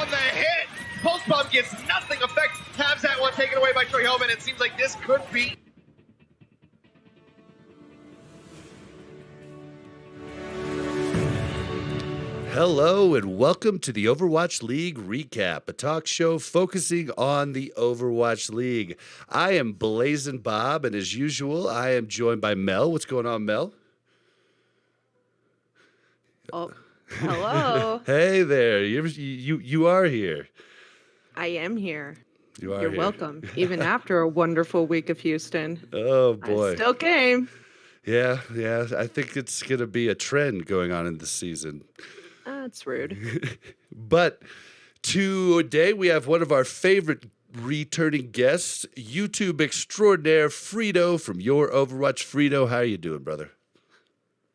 on the hit. Pulse Bomb gets nothing effect. Has that one taken away by Troy Hellman. It seems like this could be. Hello and welcome to the Overwatch League Recap, a talk show focusing on the Overwatch League. I am BlazzinBob, and as usual, I am joined by Mel. What's going on, Mel? Oh, hello. Hey there, you are here. I am here. You're here. Welcome, even after a wonderful week of Houston. Oh boy, I still came. Yeah. I think it's gonna be a trend going on in this season. That's rude. But today we have one of our favorite returning guests, YouTube extraordinaire Freedo from Your Overwatch. Freedo, how are you doing, brother?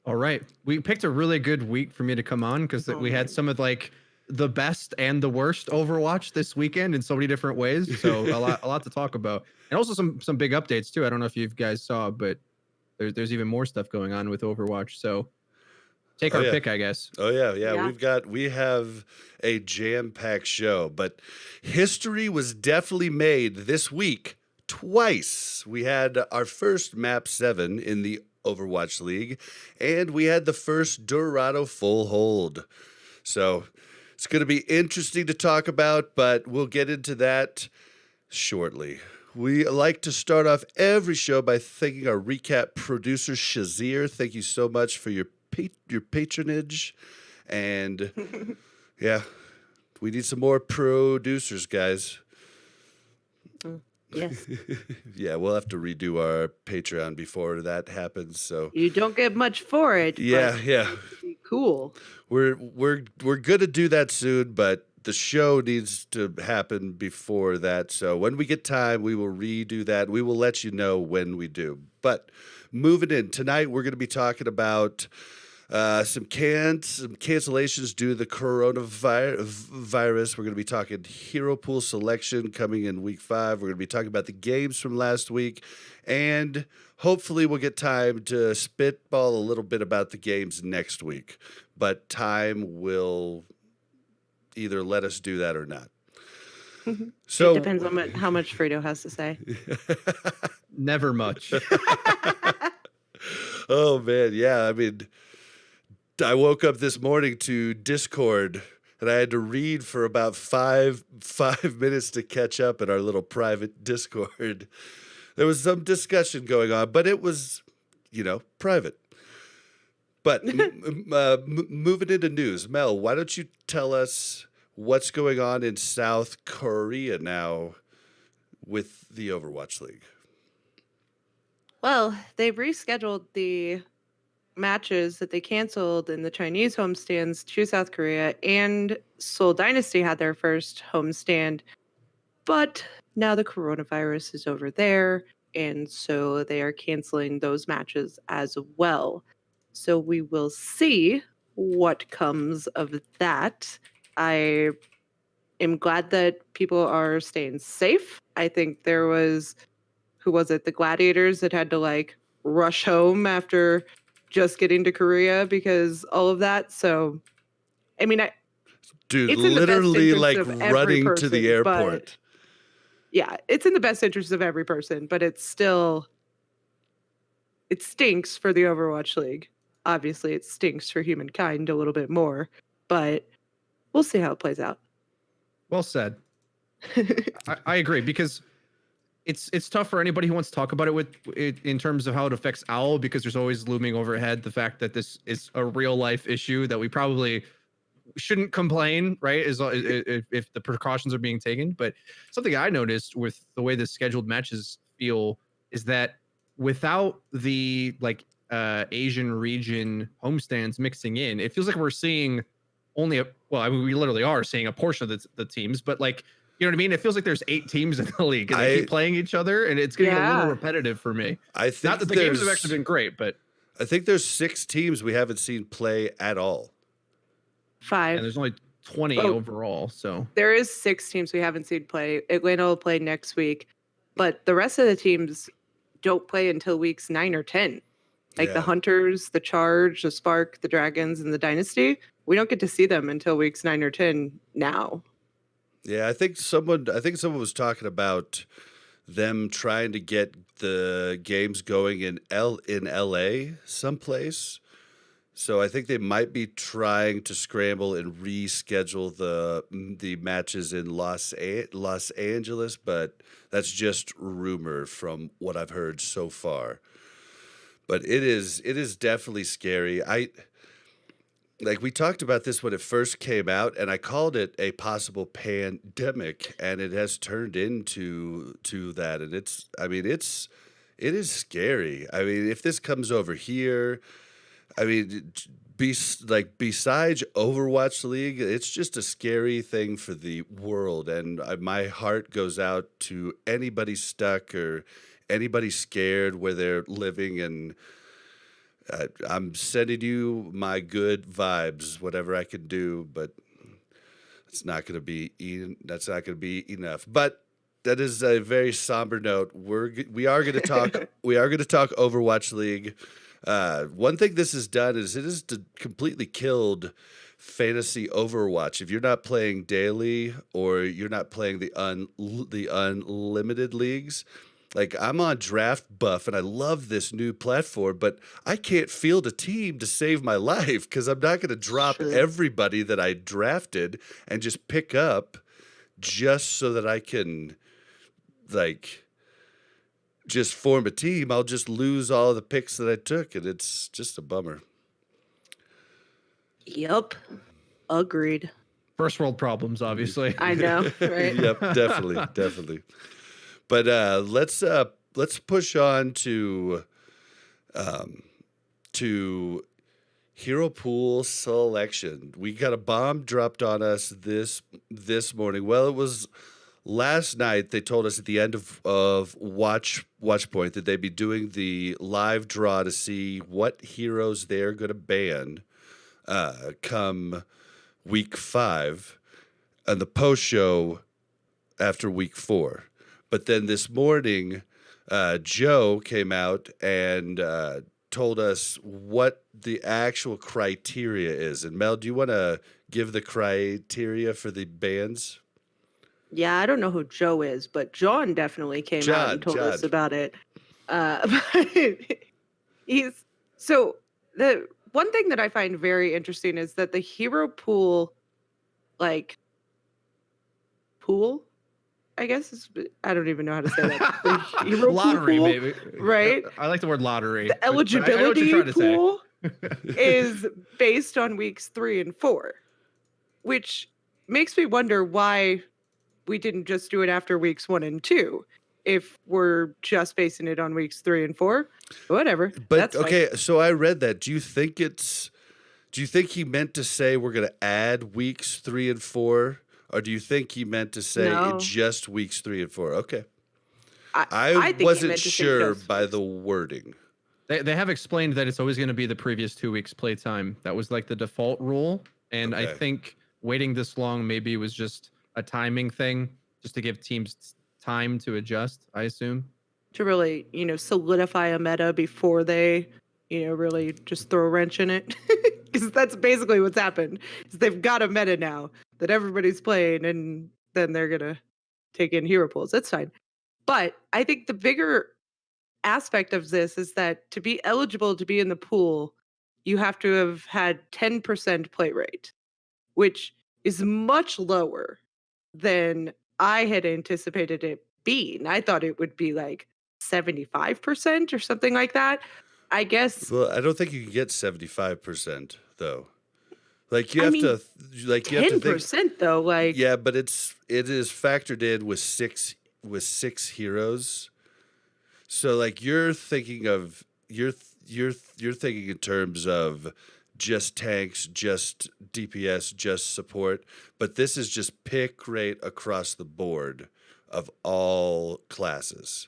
All right. We picked a really good week for me to come on because we had some of like the best and the worst Overwatch this weekend in so many different ways. So a lot to talk about. And also some big updates too. I don't know if you guys saw, but there's even more stuff going on with Overwatch. So take our pick, I guess. Oh yeah. We have a jam-packed show, but history was definitely made this week twice. We had our first map 7 in the Overwatch League, and we had the first Dorado full hold. So it's going to be interesting to talk about, but we'll get into that shortly. We like to start off every show by thanking our recap producer, Shazir. Thank you so much for your patronage, and yeah, we need some more producers, guys. Yes. Yeah, we'll have to redo our Patreon before that happens. So You don't get much for it. yeah. Cool. We're gonna do that soon, but the show needs to happen before that. So when we get time, we will redo that. We will let you know when we do. But moving in tonight, we're going to be talking about some cancellations due to the coronavirus. We're going to be talking hero pool selection coming in week 5. We're going to be talking about the games from last week, and hopefully we'll get time to spitball a little bit about the games next week. But time will either let us do that or not. So it depends on how much Fredo has to say. Never much. Oh man, yeah. I mean, I woke up this morning to Discord, and I had to read for about five minutes to catch up in our little private Discord. There was some discussion going on, but it was, private. But moving into news, Mel, why don't you tell us what's going on in South Korea now with the Overwatch League? Well, they've rescheduled the matches that they canceled in the Chinese homestands to South Korea, and Seoul Dynasty had their first homestand, but now the coronavirus is over there, and so they are canceling those matches as well. So we will see what comes of that. I am glad that people are staying safe. I think there was, the Gladiators that had to rush home after just getting to Korea because all of that. So, I mean, dude, literally running to the airport. Yeah, it's in the best interest of every person, but it stinks for the Overwatch League. Obviously, it stinks for humankind a little bit more, but we'll see how it plays out. Well said. I agree, because it's tough for anybody who wants to talk about it in terms of how it affects OWL, because there's always looming overhead the fact that this is a real life issue that we probably shouldn't complain, right? If the precautions are being taken. But something I noticed with the way the scheduled matches feel is that without the Asian region homestands mixing in, it feels like we're seeing only we literally are seeing a portion of the teams, but you know what I mean? It feels like there's 8 teams in the league, and they keep playing each other, and it's getting a little repetitive for me. I think not that the games have actually been great, but I think there's 6 teams we haven't seen play at all. 5. And there's only 20 overall, so there is 6 teams we haven't seen play. Atlanta will play next week, but the rest of the teams don't play until weeks 9 or 10. The Hunters, the Charge, the Spark, the Dragons, and the Dynasty. We don't get to see them until weeks 9 or 10 now. Yeah, I think someone was talking about them trying to get the games going in LA someplace. So I think they might be trying to scramble and reschedule the matches in Los Angeles, but that's just rumor from what I've heard so far. But it is definitely scary. Like we talked about this when it first came out, and I called it a possible pandemic, and it has turned into that, and it is scary. I mean, if this comes over here, I mean, besides Overwatch League, it's just a scary thing for the world, and my heart goes out to anybody stuck or anybody scared where they're living, and I'm sending you my good vibes, whatever I can do, but that's not going to be enough. But that is a very somber note. We are going to talk we are going to talk Overwatch League. One thing this has done is it has completely killed fantasy Overwatch. If you're not playing daily or you're not playing the unlimited leagues, like I'm on Draft Buff and I love this new platform, but I can't field a team to save my life because I'm not going to drop Sure. everybody that I drafted and just pick up just so that I can like just form a team. I'll just lose all the picks that I took, and it's just a bummer. Yep. Agreed. First world problems, obviously. I know, right? Yep, definitely, definitely. But let's push on to hero pool selection. We got a bomb dropped on us this morning. Well, it was last night. They told us at the end of Watchpoint that they'd be doing the live draw to see what heroes they're going to ban come week 5 and the post show after week 4. But then this morning, Joe came out and told us what the actual criteria is. And Mel, do you want to give the criteria for the bans? Yeah, I don't know who Joe is, but John definitely came out and told us John. about it. But he's so the one thing that I find very interesting is that the hero pool, like pool, I guess I don't even know how to say that. The hero pool Lottery, pool, maybe. right? I like the word lottery. The but I know what you're eligibility trying to say. pool is based on weeks 3 and 4, which makes me wonder why we didn't just do it after weeks 1 and 2. If we're just basing it on weeks 3 and 4, whatever. But that's fine. okay, so I read that. Do you think he meant to say we're going to add weeks 3 and 4, or do you think he meant to say No. just weeks 3 and 4? Okay, I I think he wasn't meant to say sure just by weeks. the wording. They have explained that it's always going to be the previous 2 weeks playtime. That was like the default rule. And I Okay. think waiting this long maybe was just a timing thing, just to give teams time to adjust, I assume. To really, solidify a meta before they, really just throw a wrench in it. Because that's basically what's happened. Is they've got a meta now that everybody's playing, and then they're gonna take in hero pools. That's fine. But I think the bigger aspect of this is that to be eligible to be in the pool, you have to have had 10% play rate, which is much lower than I had anticipated it being. I thought it would be like 75% or something like that. I guess. Well, I don't think you can get 75% though. Like you I have mean, to, like you have to think. 10% though, like Yeah, but it is factored in with six heroes. So like you're thinking in terms of just tanks, just DPS, just support, but this is just pick rate across the board of all classes.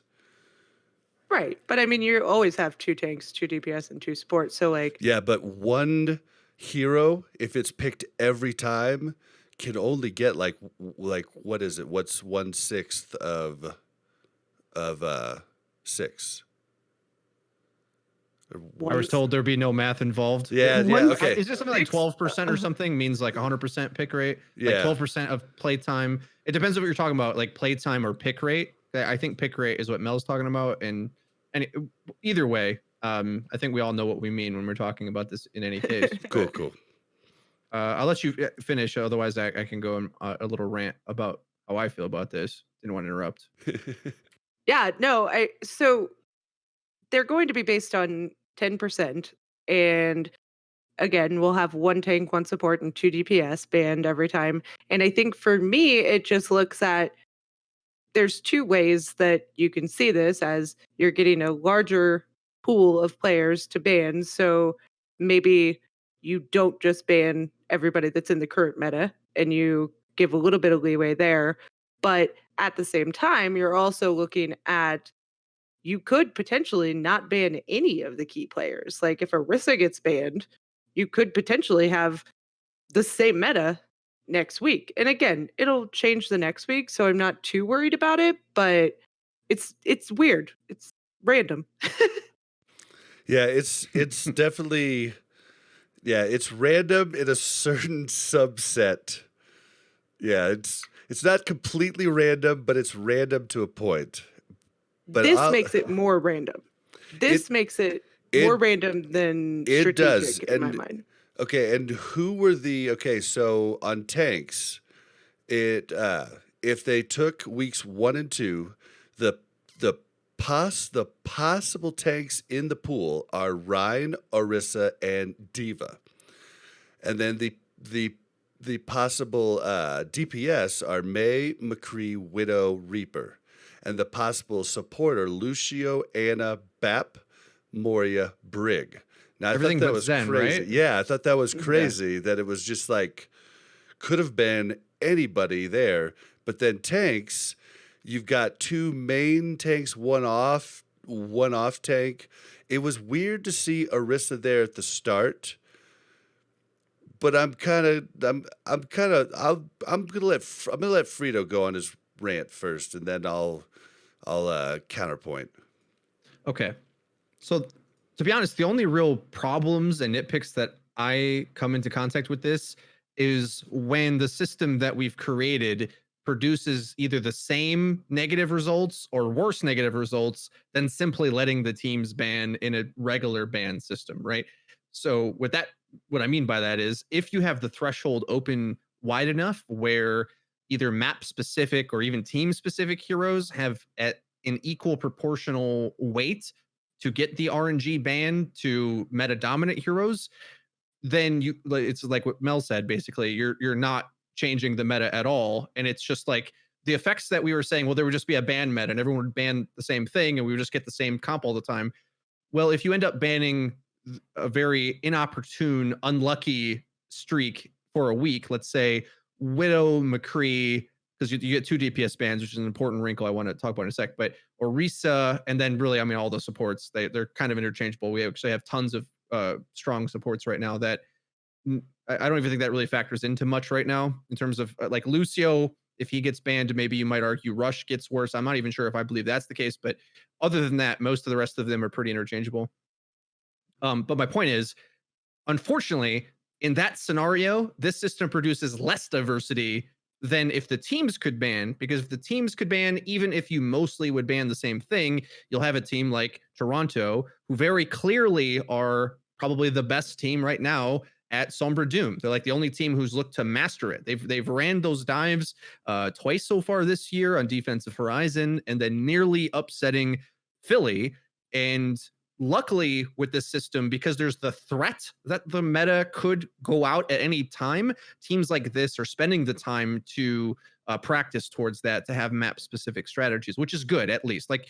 right. But I mean, you always have 2 tanks, 2 DPS, and 2 support. So like, Yeah, but one hero, if it's picked every time, can only get like what is it? What's 1/6 of 6? I was told the'd be no math involved. Yeah, okay. Is there something like 12% or something means like 100% pick rate? Like 12% of playtime. It depends on what you're talking about, like playtime or pick rate. I think pick rate is what Mel's talking about. And either way, I think we all know what we mean when we're talking about this in any case. Cool. I'll let you finish. Otherwise, I can go on a little rant about how I feel about this. Didn't want to interrupt. Yeah, no, so they're going to be based on 10%. And again, we'll have 1 tank, 1 support, and 2 DPS banned every time. And I think for me, it just looks at there's 2 ways that you can see this as you're getting a larger pool of players to ban. So maybe you don't just ban everybody that's in the current meta and you give a little bit of leeway there. But at the same time, you're also looking at you could potentially not ban any of the key players. Like if Orisa gets banned, you could potentially have the same meta next week. And again, it'll change the next week, so I'm not too worried about it, but it's weird. It's random. Yeah, it's definitely it's random in a certain subset. Yeah, it's not completely random, but it's random to a point. But this makes it more random. This makes it more random than strategic does. in my mind. Okay, and who were so on tanks, if they took weeks 1 and 2, the possible tanks in the pool are Rhine, Orisa, and Diva. And then the possible DPS are Mei, McCree, Widow, Reaper. And the possible support are Lucio, Anna, Bap, Moria, Brig. Now, I Everything thought that but was Zen, crazy. right? Yeah, I thought that was crazy that it was just like, could have been anybody there. But then tanks, you've got 2 main tanks, one off tank. It was weird to see Orisa there at the start. But I'm gonna let Freedo go on his rant first, and then I'll counterpoint. Okay. So to be honest, the only real problems and nitpicks that I come into contact with this is when the system that we've created produces either the same negative results or worse negative results than simply letting the teams ban in a regular ban system, right? So with that, what I mean by that is if you have the threshold open wide enough where either map specific or even team specific heroes have at an equal proportional weight to get the RNG ban to meta dominant heroes, then it's like what Mel said, basically you're not changing the meta at all. And it's just like the effects that we were saying, well, there would just be a ban meta and everyone would ban the same thing and we would just get the same comp all the time. Well, if you end up banning a very inopportune, unlucky streak for a week, let's say Widow, McCree, because you get 2 DPS bans, which is an important wrinkle I want to talk about in a sec, but Orisa, and then really, I mean, all the supports, they're kind of interchangeable. We actually have tons of strong supports right now that I don't even think that really factors into much right now in terms of like Lucio, if he gets banned, maybe you might argue Rush gets worse. I'm not even sure if I believe that's the case, but other than that, most of the rest of them are pretty interchangeable. But my point is, unfortunately, in that scenario, this system produces less diversity than if the teams could ban, because if the teams could ban, even if you mostly would ban the same thing, you'll have a team like Toronto, who very clearly are probably the best team right now at Sombra Doom. They're like the only team who's looked to master it. They've ran those dives twice so far this year on Defensive Horizon, and then nearly upsetting Philly. And luckily with this system, because there's the threat that the meta could go out at any time, teams like this are spending the time to practice towards that, to have map specific strategies, which is good. At least, like,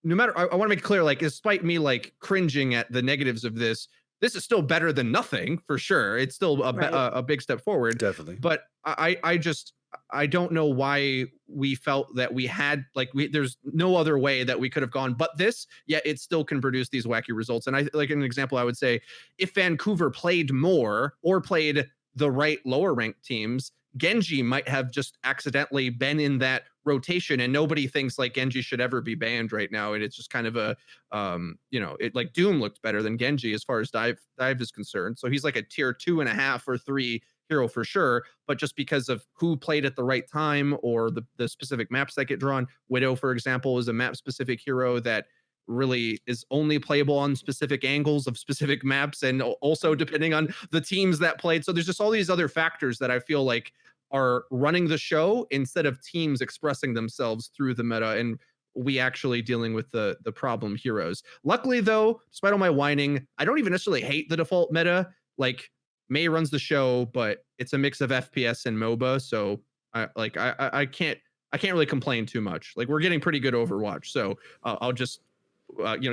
no matter, I want to make it clear, like, despite me like cringing at the negatives of this is still better than nothing, for sure. It's still a big step forward. Definitely. But I don't know why we felt that we had, like, there's no other way that we could have gone but this, yet it still can produce these wacky results. And I, like, an example, I would say, if Vancouver played more or played the right lower ranked teams, Genji might have just accidentally been in that rotation, and nobody thinks like Genji should ever be banned right now. And it's just kind of a, it like Doom looked better than Genji as far as dive is concerned. So he's like a tier 2.5 or 3 hero for sure. But just because of who played at the right time or the specific maps that get drawn, Widow, for example, is a map specific hero that really is only playable on specific angles of specific maps, and also depending on the teams that played. So there's just all these other factors that I feel like are running the show instead of teams expressing themselves through the meta and we actually dealing with the problem heroes. Luckily though, despite all my whining, I don't even necessarily hate the default meta. Like Mei runs the show, but it's a mix of FPS and MOBA, so I can't really complain too much. Like we're getting pretty good Overwatch, so I'll just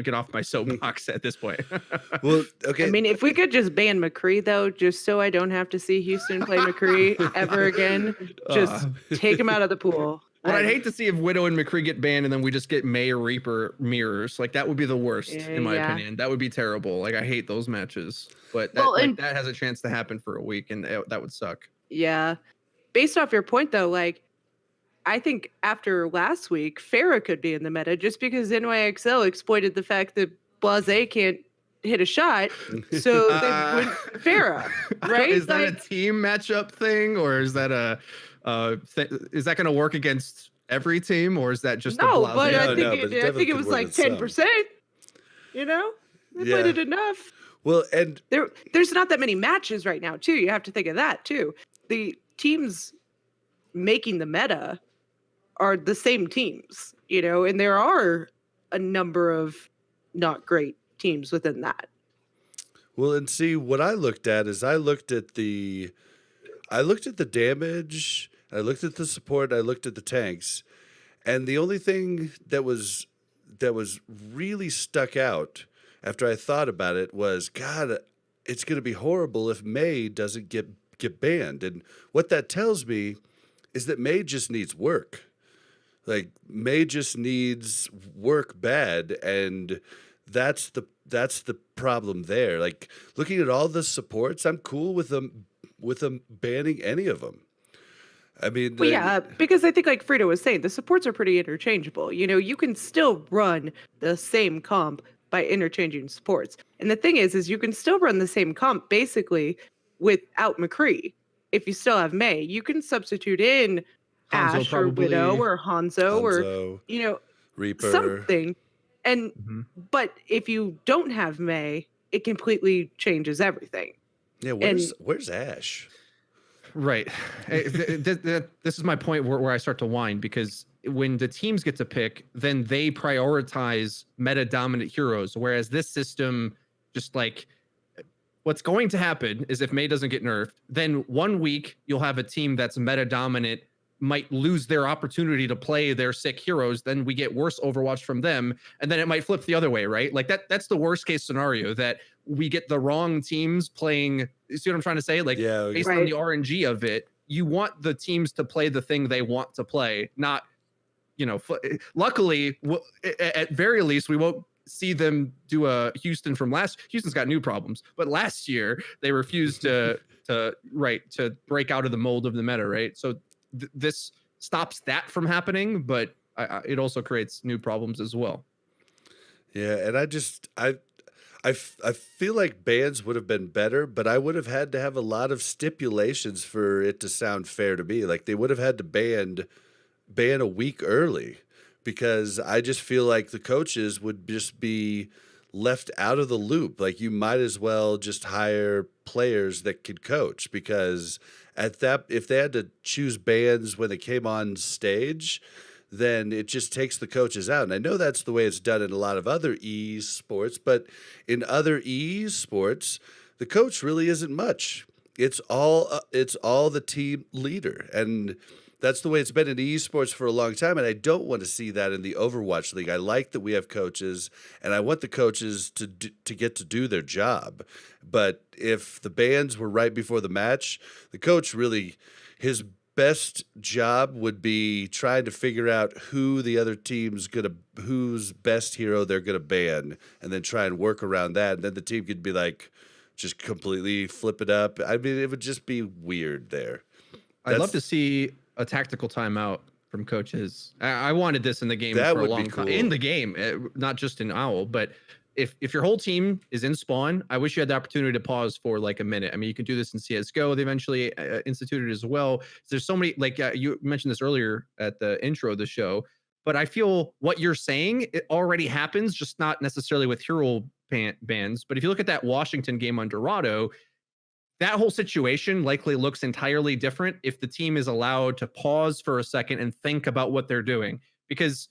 get off my soapbox at this point. Well, okay. I mean, if we could just ban McCree, though, just so I don't have to see Houston play McCree ever again, just take him out of the pool. What I'd hate to see if Widow and McCree get banned and then we just get May Reaper mirrors. Like that would be the worst, in my opinion. That would be terrible. Like I hate those matches, but that has a chance to happen for a week, and that would suck. Yeah. Based off your point, though, like, I think after last week, Pharah could be in the meta just because NYXL exploited the fact that Blase can't hit a shot, so they went Pharah, right? Is that a team matchup thing, or is that is that going to work against every team, or is that just no? Blase? But I think it was like 10%. You know, they played it enough. Well, and there's not that many matches right now, too. You have to think of that too. The teams making the meta are the same teams, and there are a number of not great teams within that. Well, and see, what I looked at is I looked at the damage, I looked at the support, I looked at the tanks, and the only thing that was really stuck out after I thought about it was, God, it's going to be horrible if Mei doesn't get banned. And what that tells me is that Mei just needs work. Like Mei just needs work bad, and that's the problem there. Like looking at all the supports, I'm cool with them banning any of them. I mean, well, yeah, because I think like Freedo was saying, the supports are pretty interchangeable. You can still run the same comp by interchanging supports. And the thing is you can still run the same comp basically without McCree. If you still have Mei, you can substitute in Hanzo Ash or Widow or Hanzo or Reaper, something. And but if you don't have Mei, it completely changes everything. Yeah, where's Ash? Right. This is my point where I start to whine, because when the teams get to pick, then they prioritize meta dominant heroes, whereas this system just like, what's going to happen is if Mei doesn't get nerfed, then 1 week you'll have a team that's meta dominant might lose their opportunity to play their sick heroes. Then we get worse Overwatch from them, and then it might flip the other way, right? Like that's the worst case scenario, that we get the wrong teams playing. You see what I'm trying to say? Like based on the RNG of it, you want the teams to play the thing they want to play, not, luckily, at very least, we won't see them do a Houston's got new problems, but last year they refused to break out of the mold of the meta, right? So this stops that from happening, but it also creates new problems as well. Yeah, and I feel like bans would have been better, but I would have had to have a lot of stipulations for it to sound fair to me. Like they would have had to ban a week early, because I just feel like the coaches would just be left out of the loop. Like you might as well just hire players that could coach, because if they had to choose bans when they came on stage, then it just takes the coaches out. And I know that's the way it's done in a lot of other esports, but in other esports, the coach really isn't much. It's all the team leader, and that's the way it's been in esports for a long time, and I don't want to see that in the Overwatch League. I like that we have coaches, and I want the coaches to get to do their job. But if the bans were right before the match, the coach really, his best job would be trying to figure out who the other team's whose best hero they're gonna ban, and then try and work around that. And then the team could be like, just completely flip it up. I mean, it would just be weird there. I'd love to see a tactical timeout from coaches. I wanted this in the game That for a would be long time. cool. In the game, not just in Owl, but if your whole team is in spawn, I wish you had the opportunity to pause for like a minute. I mean, you can do this in CS:GO. They eventually instituted as well. There's so many, like you mentioned this earlier at the intro of the show, but I feel what you're saying, it already happens, just not necessarily with hero bans. But if you look at that Washington game on Dorado, that whole situation likely looks entirely different if the team is allowed to pause for a second and think about what they're doing, because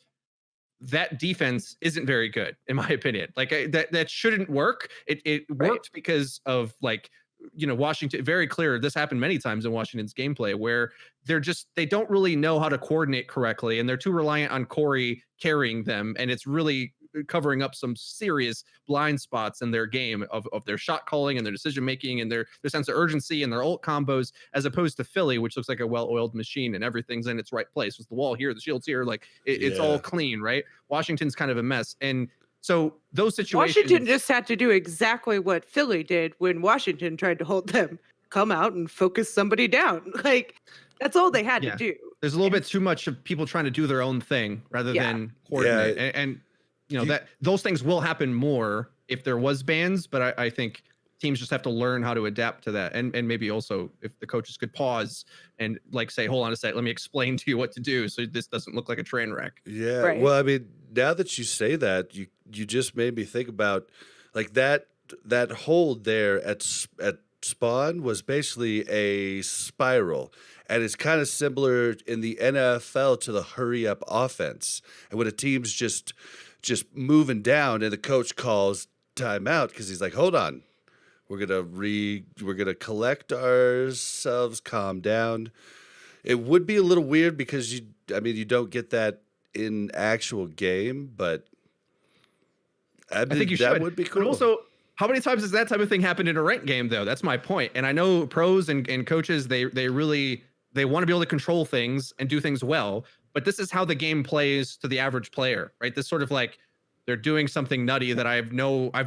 that defense isn't very good, in my opinion. Like that shouldn't work. It worked because of like, Washington. Very clear. This happened many times in Washington's gameplay where they don't really know how to coordinate correctly, and they're too reliant on Corey carrying them, and it's really covering up some serious blind spots in their game of their shot calling and their decision making and their sense of urgency and their ult combos, as opposed to Philly, which looks like a well-oiled machine and everything's in its right place. With the wall here, the shield's here, like it's all clean, right? Washington's kind of a mess, and so those situations. Washington just had to do exactly what Philly did when Washington tried to hold them. Come out and focus somebody down. Like that's all they had to do. There's a little bit too much of people trying to do their own thing rather than coordinate, and that those things will happen more if there was bans, but I think teams just have to learn how to adapt to that, and maybe also if the coaches could pause and like say, hold on a sec, let me explain to you what to do so this doesn't look like a train wreck. Yeah. Right. Well, I mean, now that you say that, you just made me think about like that hold there at spawn was basically a spiral, and it's kind of similar in the NFL to the hurry up offense, and when a team's just moving down and the coach calls timeout because he's like, hold on, we're gonna collect ourselves, calm down. It would be a little weird because you don't get that in actual game, but I think you that should. would be cool. But also, how many times has that type of thing happened in a ranked game though? That's my point. And I know pros and coaches, they really want to be able to control things and do things well, but this is how the game plays to the average player, right? This sort of like they're doing something nutty that I've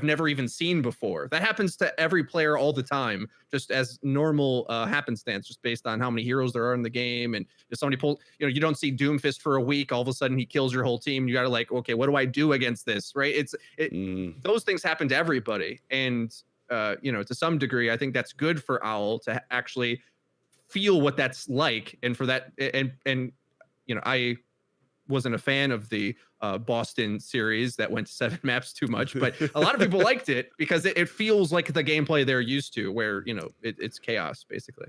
never even seen before. That happens to every player all the time, just as normal happenstance, just based on how many heroes there are in the game. And if somebody pulls, you don't see Doomfist for a week, all of a sudden he kills your whole team. You got to like, okay, what do I do against this, right? Those things happen to everybody, and to some degree, I think that's good for Owl to actually feel what that's like, and for that, and I wasn't a fan of the Boston series that went to 7 maps too much, but a lot of people liked it because it feels like the gameplay they're used to, where it's chaos basically.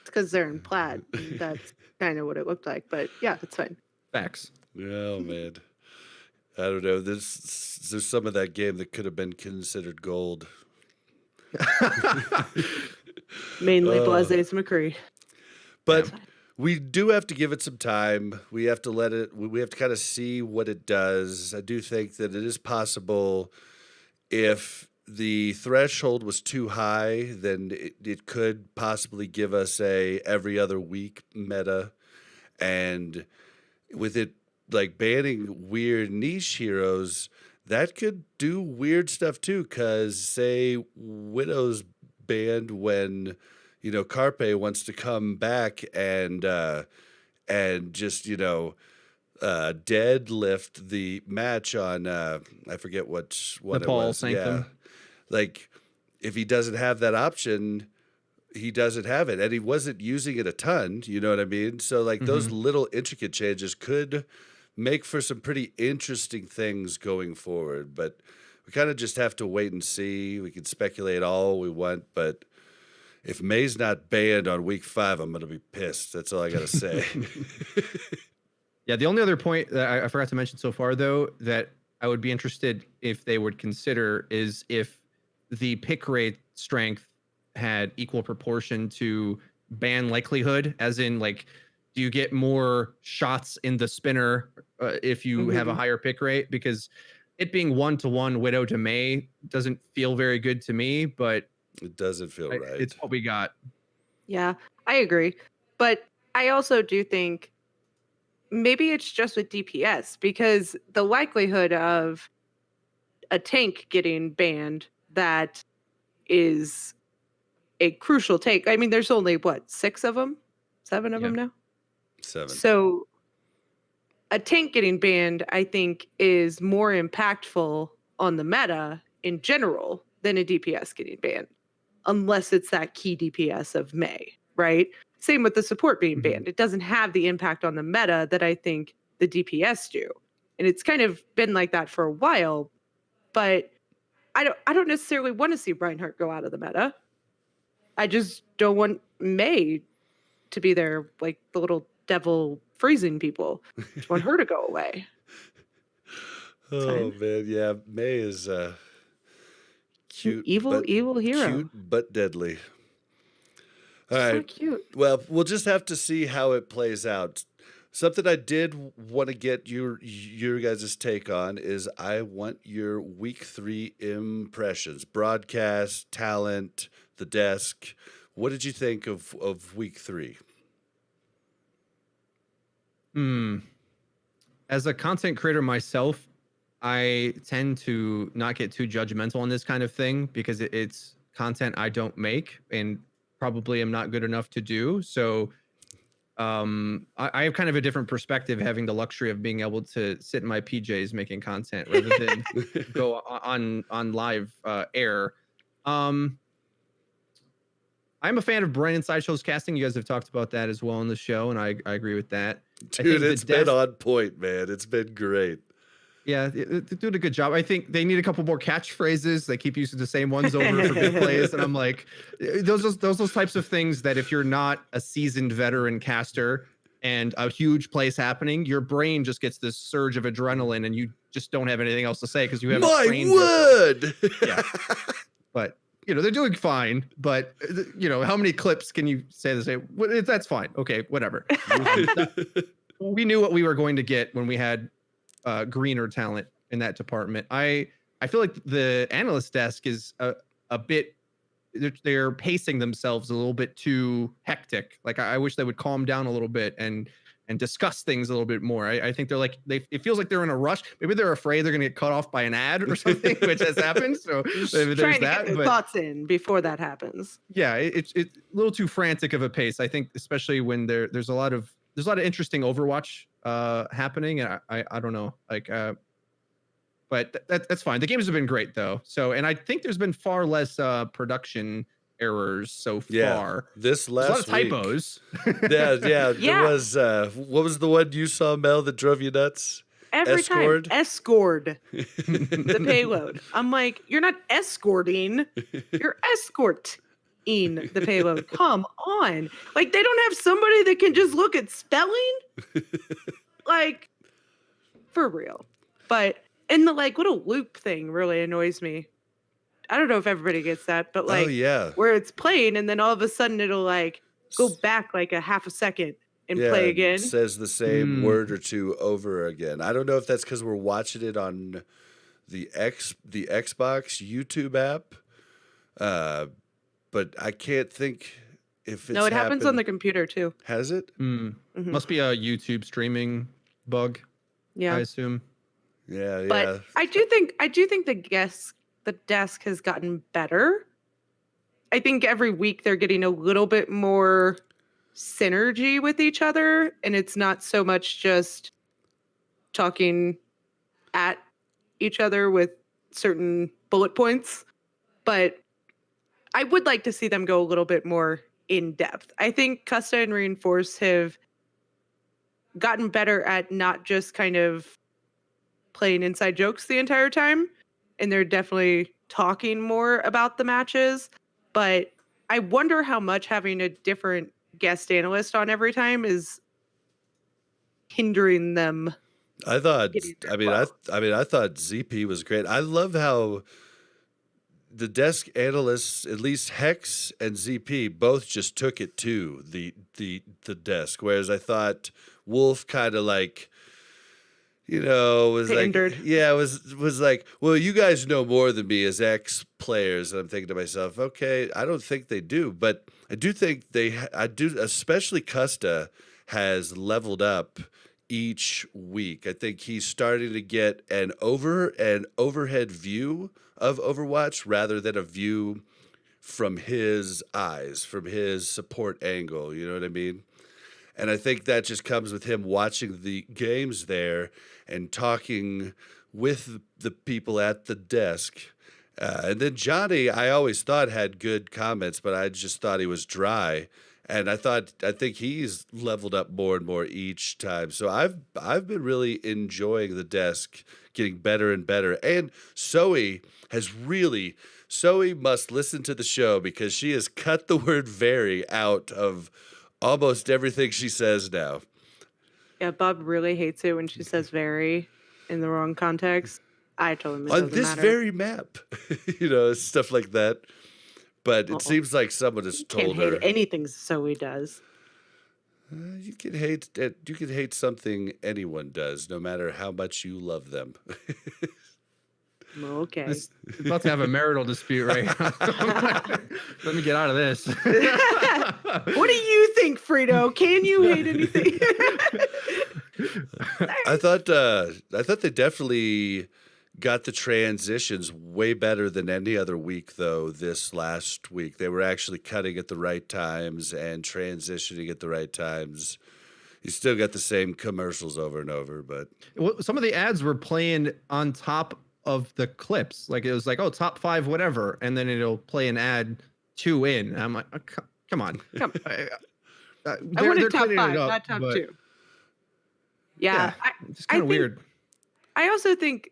It's because they're in plaid. That's kind of what it looked like, but yeah, it's fine. Facts. Oh man, I don't know. There's some of that game that could have been considered gold. Mainly Blazes McCree. But we do have to give it some time. We have to let it. We have to kind of see what it does. I do think that it is possible. If the threshold was too high, then it could possibly give us a every other week meta, and with it like banning weird niche heroes, that could do weird stuff too. Because say Widow's banned when Carpe wants to come back and just deadlift the match on I forget what Nepal it was. Sanctum. Like if he doesn't have that option, he doesn't have it, and he wasn't using it a ton. You know what I mean? So like those little intricate changes could make for some pretty interesting things going forward. But we kind of just have to wait and see. We can speculate all we want, but if May's not banned on week 5, I'm going to be pissed. That's all I got to say. Yeah, the only other point that I forgot to mention so far, though, that I would be interested if they would consider is if the pick rate strength had equal proportion to ban likelihood, as in, like, do you get more shots in the spinner if you have a higher pick rate? Because it being 1-to-1 Widow to May doesn't feel very good to me, but it doesn't feel right. It's what we got. Yeah, I agree. But I also do think maybe it's just with DPS, because the likelihood of a tank getting banned that is a crucial take. I mean, there's only, 6 of them? 7 of them now? 7. So a tank getting banned, I think, is more impactful on the meta in general than a DPS getting banned, unless it's that key DPS of May, right? Same with the support being banned. It doesn't have the impact on the meta that I think the DPS do. And it's kind of been like that for a while, but I don't necessarily want to see Reinhardt go out of the meta. I just don't want May to be there like the little devil freezing people. I just want her to go away. Oh man, yeah, May is cute, Evil hero. cute but deadly. All So right. cute. Well, we'll just have to see how it plays out. Something I did want to get your guys' take on is I want your week 3 impressions, broadcast, talent, the desk. What did you think of week 3? As a content creator myself, I tend to not get too judgmental on this kind of thing because it's content I don't make and probably am not good enough to do. So I have kind of a different perspective, having the luxury of being able to sit in my PJs making content rather than go on live air. I'm a fan of Brandon Sideshow's casting. You guys have talked about that as well on the show, and I agree with that. Dude, it's been on point, man. It's been great. Yeah, they're doing a good job. I think they need a couple more catchphrases. They keep using the same ones over for big plays, and I'm like, those types of things that if you're not a seasoned veteran caster and a huge play's happening, your brain just gets this surge of adrenaline, and you just don't have anything else to say because you haven't trained. Word! Yeah, but they're doing fine. But how many clips can you say the same? That's fine. Okay, whatever. We knew what we were going to get when we had greener talent in that department. I feel like the analyst desk is a bit, they're pacing themselves a little bit too hectic. Like I wish they would calm down a little bit and discuss things a little bit more. I think they're like, it feels like they're in a rush. Maybe they're afraid they're going to get cut off by an ad or something, which has happened. So there's trying to that. get their thoughts in before that happens. Yeah, it's a little too frantic of a pace. I think, especially when there's a lot of interesting Overwatch happening, and I don't know, but that's fine. The games have been great though. So, and I think there's been far less production errors so far. This last there's a lot of typos. Yeah. Yeah. There was what was the one you saw, Mel, that drove you nuts? Every Escort? time, escort the payload. I'm like, you're not escorting, you're escorting the payload. Come on. Like, they don't have somebody that can just look at spelling? Like, for real. But, and the like little loop thing really annoys me. I don't know if everybody gets that, but like, Oh yeah. where it's playing and then all of a sudden it'll like go back like a half a second and play again. It says the same word or two over again. I don't know if that's because we're watching it on the Xbox YouTube app, but I can't think if it's No, it happens on the computer too. Has it? Mm-hmm. Must be a YouTube streaming bug. Yeah, I assume. Yeah, but I do think the desk has gotten better. I think every week they're getting a little bit more synergy with each other, and it's not so much just talking at each other with certain bullet points, but I would like to see them go a little bit more in depth. I think Custa and Reinforce have gotten better at not just kind of playing inside jokes the entire time, and they're definitely talking more about the matches, but I wonder how much having a different guest analyst on every time is hindering them. I thought ZP was great. I love how the desk analysts, at least Hex and ZP, both just took it to the desk, whereas I thought Wolf kind of like, was Hindered. like, yeah, was like, well, you guys know more than me as ex players, and I'm thinking to myself, okay, I don't think they do, but I do think I do, especially Custa has leveled up each week. I think he's starting to get an overhead view of Overwatch rather than a view from his eyes, from his support angle. You know what I mean? And I think that just comes with him watching the games there and talking with the people at the desk. And then Johnny, I always thought had good comments, but I just thought he was dry. And I think he's leveled up more and more each time. So I've been really enjoying the desk getting better and better. And Zoe must listen to the show because she has cut the word very out of almost everything she says now. Yeah, Bob really hates it when she says very in the wrong context. I told him it On doesn't this matter. very map, stuff like that. But it seems like someone has told her. Can't hate anything Zoe does. You can hate something anyone does, no matter how much you love them. Okay. About to have a marital dispute right now. Let me get out of this. What do you think, Freedo? Can you hate anything? I thought they definitely got the transitions way better than any other week, though. This last week, they were actually cutting at the right times and transitioning at the right times. You still got the same commercials over and over, but some of the ads were playing on top of the clips. Like it was like, oh, top 5, whatever, and then it'll play an ad 2 in. I'm like, oh, come on. I wanted top 5, not top 2. Yeah, it's kind of weird. I also think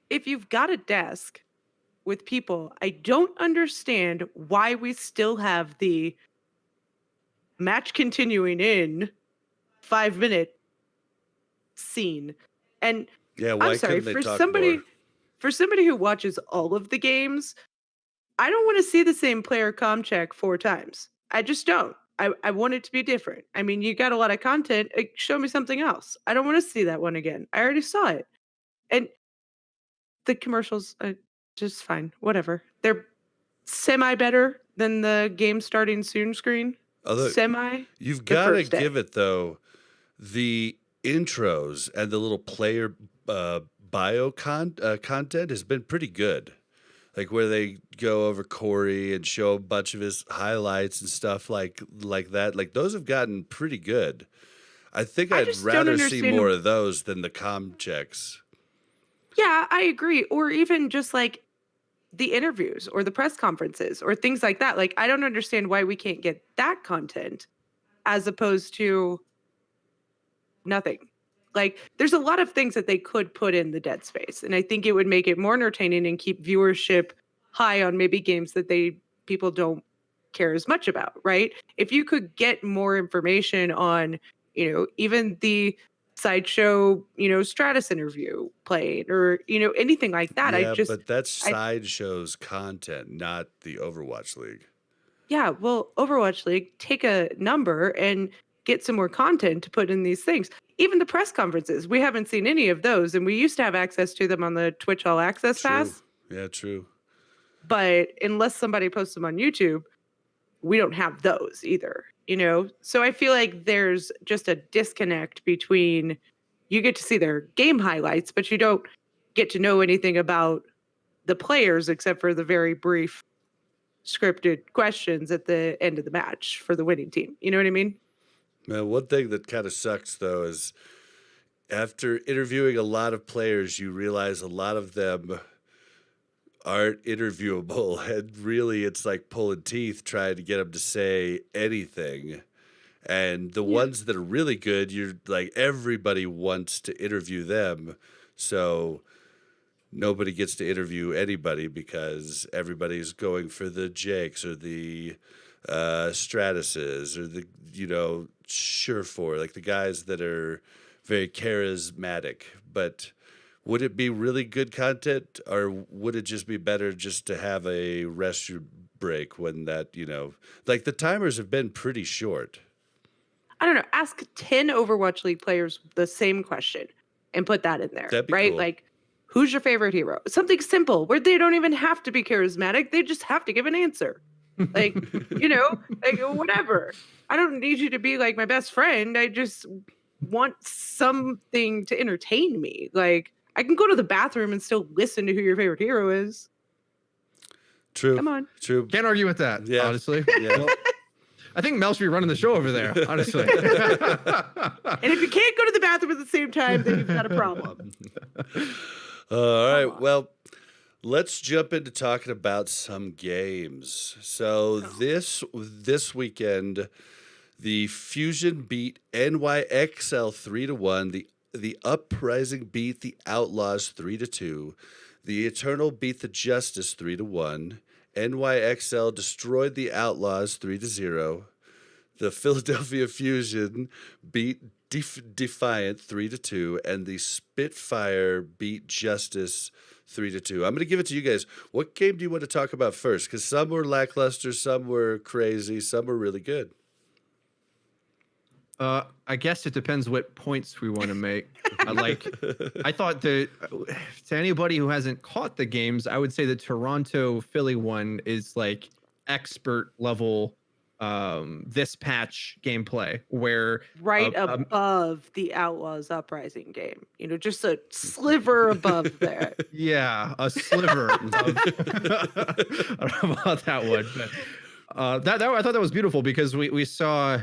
if you've got a desk with people, I don't understand why we still have the match continuing in 5-minute scene. And yeah, why I'm sorry, couldn't they talk more? For somebody who watches all of the games, I don't want to see the same player comm check 4 times. I just don't. I want it to be different. I mean, you got a lot of content. Show me something else. I don't want to see that one again. I already saw it. And the commercials are just fine. Whatever. They're semi better than the game starting soon screen. Although semi. You've got to give it, though, the intros and the little player bio content has been pretty good. Like where they go over Corey and show a bunch of his highlights and stuff like that. Like those have gotten pretty good. I think I'd rather see more of those than the comm checks. Yeah, I agree. Or even just like the interviews or the press conferences or things like that. Like I don't understand why we can't get that content as opposed to nothing. Like there's a lot of things that they could put in the dead space, and I think it would make it more entertaining and keep viewership high on maybe games that people don't care as much about, right? If you could get more information on, even the Sideshow, Stratus interview played or, anything like that. Yeah, but that's Sideshow's content, not the Overwatch League. Yeah, well, Overwatch League, take a number and get some more content to put in these things. Even the press conferences, we haven't seen any of those, and we used to have access to them on the Twitch All Access Pass. Yeah, true. But unless somebody posts them on YouTube, we don't have those either, So I feel like there's just a disconnect between you get to see their game highlights, but you don't get to know anything about the players except for the very brief scripted questions at the end of the match for the winning team. You know what I mean? Now, one thing that kind of sucks, though, is after interviewing a lot of players, you realize a lot of them aren't interviewable. And really, it's like pulling teeth trying to get them to say anything. And the ones that are really good, you're like, everybody wants to interview them. So nobody gets to interview anybody because everybody's going for the Jakes or the Stratuses or the, Surefour, like the guys that are very charismatic. But would it be really good content, or would it just be better just to have a rest break when that, like the timers have been pretty short? I don't know. Ask 10 Overwatch League players the same question and put that in there, right? Cool. Like, who's your favorite hero? Something simple where they don't even have to be charismatic. They just have to give an answer. Like, like whatever. I don't need you to be like my best friend. I just want something to entertain me. Like, I can go to the bathroom and still listen to who your favorite hero is. True. Come on. True. Can't argue with that, honestly. Yeah. I think Mel should be running the show over there, honestly. And if you can't go to the bathroom at the same time, then you've got a problem. All right. Well, let's jump into talking about some games. So this weekend, the Fusion beat NYXL 3-1. The Uprising beat the Outlaws 3-2. The Eternal beat the Justice 3-1. NYXL destroyed the Outlaws 3-0. The Philadelphia Fusion beat Defiant 3-2, and the Spitfire beat Justice 3-2. I'm going to give it to you guys. What game do you want to talk about first? Because some were lackluster, some were crazy, some were really good. I guess it depends what points we want to make. I thought that to anybody who hasn't caught the games, I would say the Toronto Philly one is like expert level this patch gameplay, where Right above the Outlaws Uprising game, just a sliver above there. Yeah, a sliver. I don't know about that one, but that I thought that was beautiful because we saw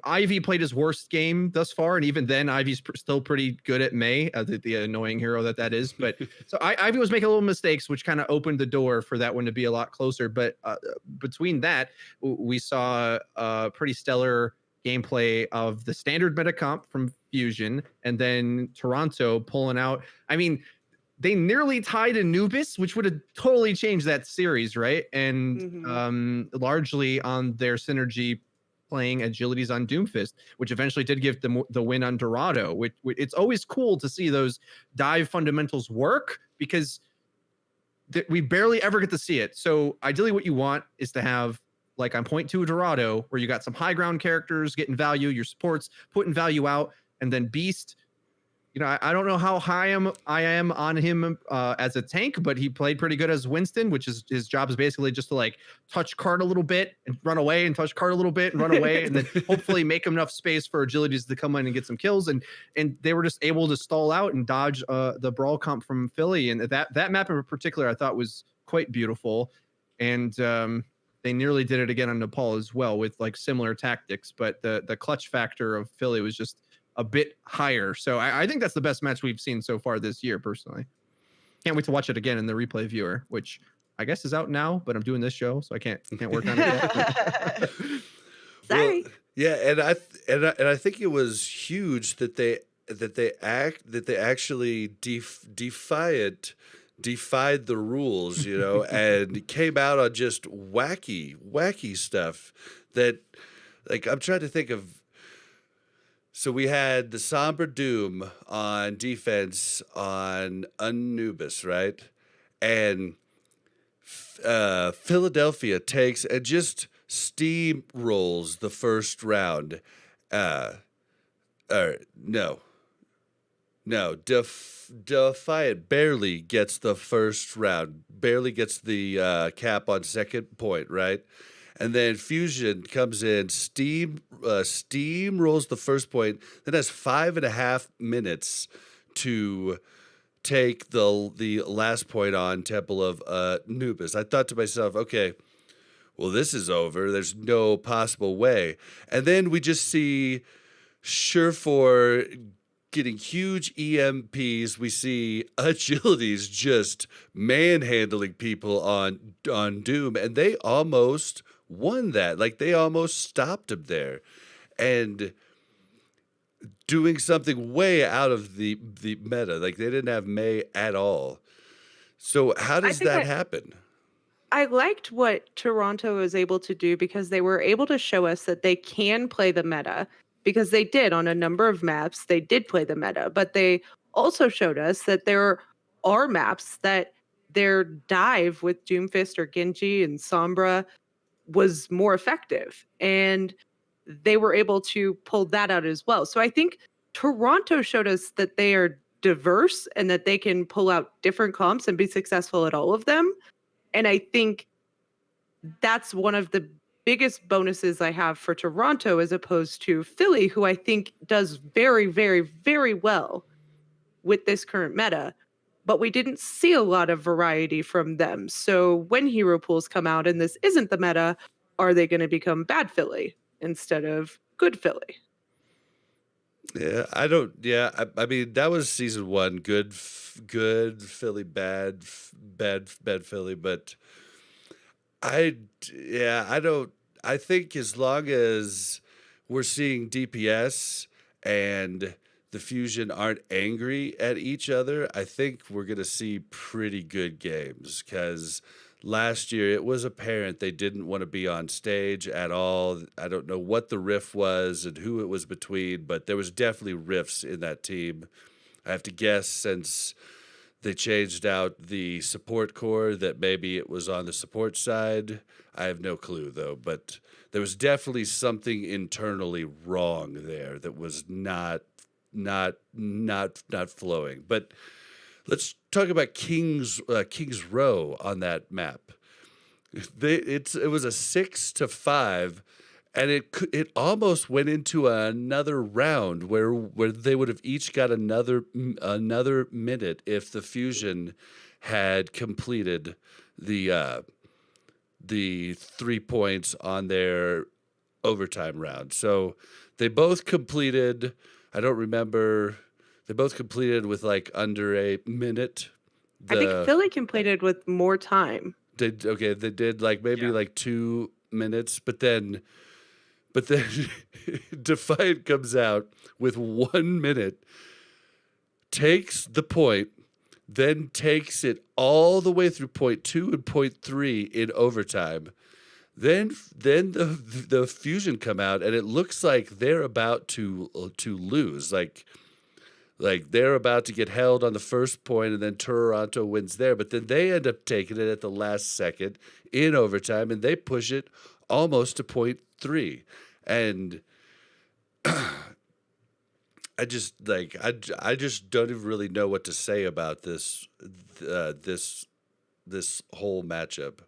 Ivy played his worst game thus far, and even then, Ivy's still pretty good at May, the annoying hero that is. But so Ivy was making little mistakes, which kind of opened the door for that one to be a lot closer. But between that, we saw pretty stellar gameplay of the standard meta comp from Fusion, and then Toronto pulling out. I mean, they nearly tied Anubis, which would have totally changed that series, right? And largely on their synergy playing agilities on Doomfist, which eventually did give the win on Dorado. Which it's always cool to see those dive fundamentals work, because we barely ever get to see it. So ideally what you want is to have, like on point 2 Dorado, where you got some high ground characters getting value, your supports putting value out, and then Beast. I don't know how high I am on him as a tank, but he played pretty good as Winston, which is his job is basically just to like touch card a little bit and run away, and touch card a little bit and run away, and then hopefully make enough space for agilities to come in and get some kills. And they were just able to stall out and dodge the brawl comp from Philly, and that map in particular I thought was quite beautiful. And they nearly did it again on Nepal as well with like similar tactics, but the clutch factor of Philly was just a bit higher. So I think that's the best match we've seen so far this year, personally. Can't wait to watch it again in the replay viewer, which I guess is out now, but I'm doing this show, so I can't work on it yet. Sorry. Well, yeah, and I think it was huge that they actually defied the rules, and came out on just wacky stuff that, like, I'm trying to think of. So we had the Somber Doom on defense on Anubis, right? And Philadelphia takes and just steamrolls the first round. Defiant barely gets the first round, barely gets the cap on second point, right? And then Fusion comes in, steam rolls the first point, then has 5.5 minutes to take the last point on Temple of Anubis. I thought to myself, okay, well, this is over. There's no possible way. And then we just see Surefour getting huge EMPs. We see agilities just manhandling people on Doom, and they almost won that. Like, they almost stopped him there, and doing something way out of the meta. Like, they didn't have May at all. So how does that happen? I liked what Toronto was able to do, because they were able to show us that they can play the meta, because they did on a number of maps. They did play the meta, but they also showed us that there are maps that their dive with Doomfist or Genji and Sombra was more effective, and they were able to pull that out as well. So I think Toronto showed us that they are diverse and that they can pull out different comps and be successful at all of them. And I think that's one of the biggest bonuses I have for Toronto, as opposed to Philly, who I think does very, very, very well with this current meta. But we didn't see a lot of variety from them. So when hero pools come out and this isn't the meta, are they going to become bad Philly instead of good Philly? Yeah, I don't. Yeah, I mean that was season one. Good Philly, bad Philly. But I don't. I think as long as we're seeing DPS and the Fusion aren't angry at each other, I think we're gonna see pretty good games. Because last year it was apparent they didn't want to be on stage at all. I don't know what the riff was and who it was between, but there was definitely rifts in that team. I have to guess since they changed out the support core that maybe it was on the support side. I have no clue though, but there was definitely something internally wrong there that was not flowing. But let's talk about King's Row on that map. It was a 6-5, and it almost went into another round where they would have each got another minute if the Fusion had completed the 3 points on their overtime round. So they both completed. I don't remember. They both completed with like under a minute. I think Philly completed with more time. They did like maybe like 2 minutes, but then Defiant comes out with 1 minute, takes the point, then takes it all the way through point 2 and point 3 in overtime. Then the Fusion come out, and it looks like they're about to lose. Like they're about to get held on the first point, and then Toronto wins there. But then they end up taking it at the last second in overtime, and they push it almost to point 3. And I just don't even really know what to say about this whole matchup.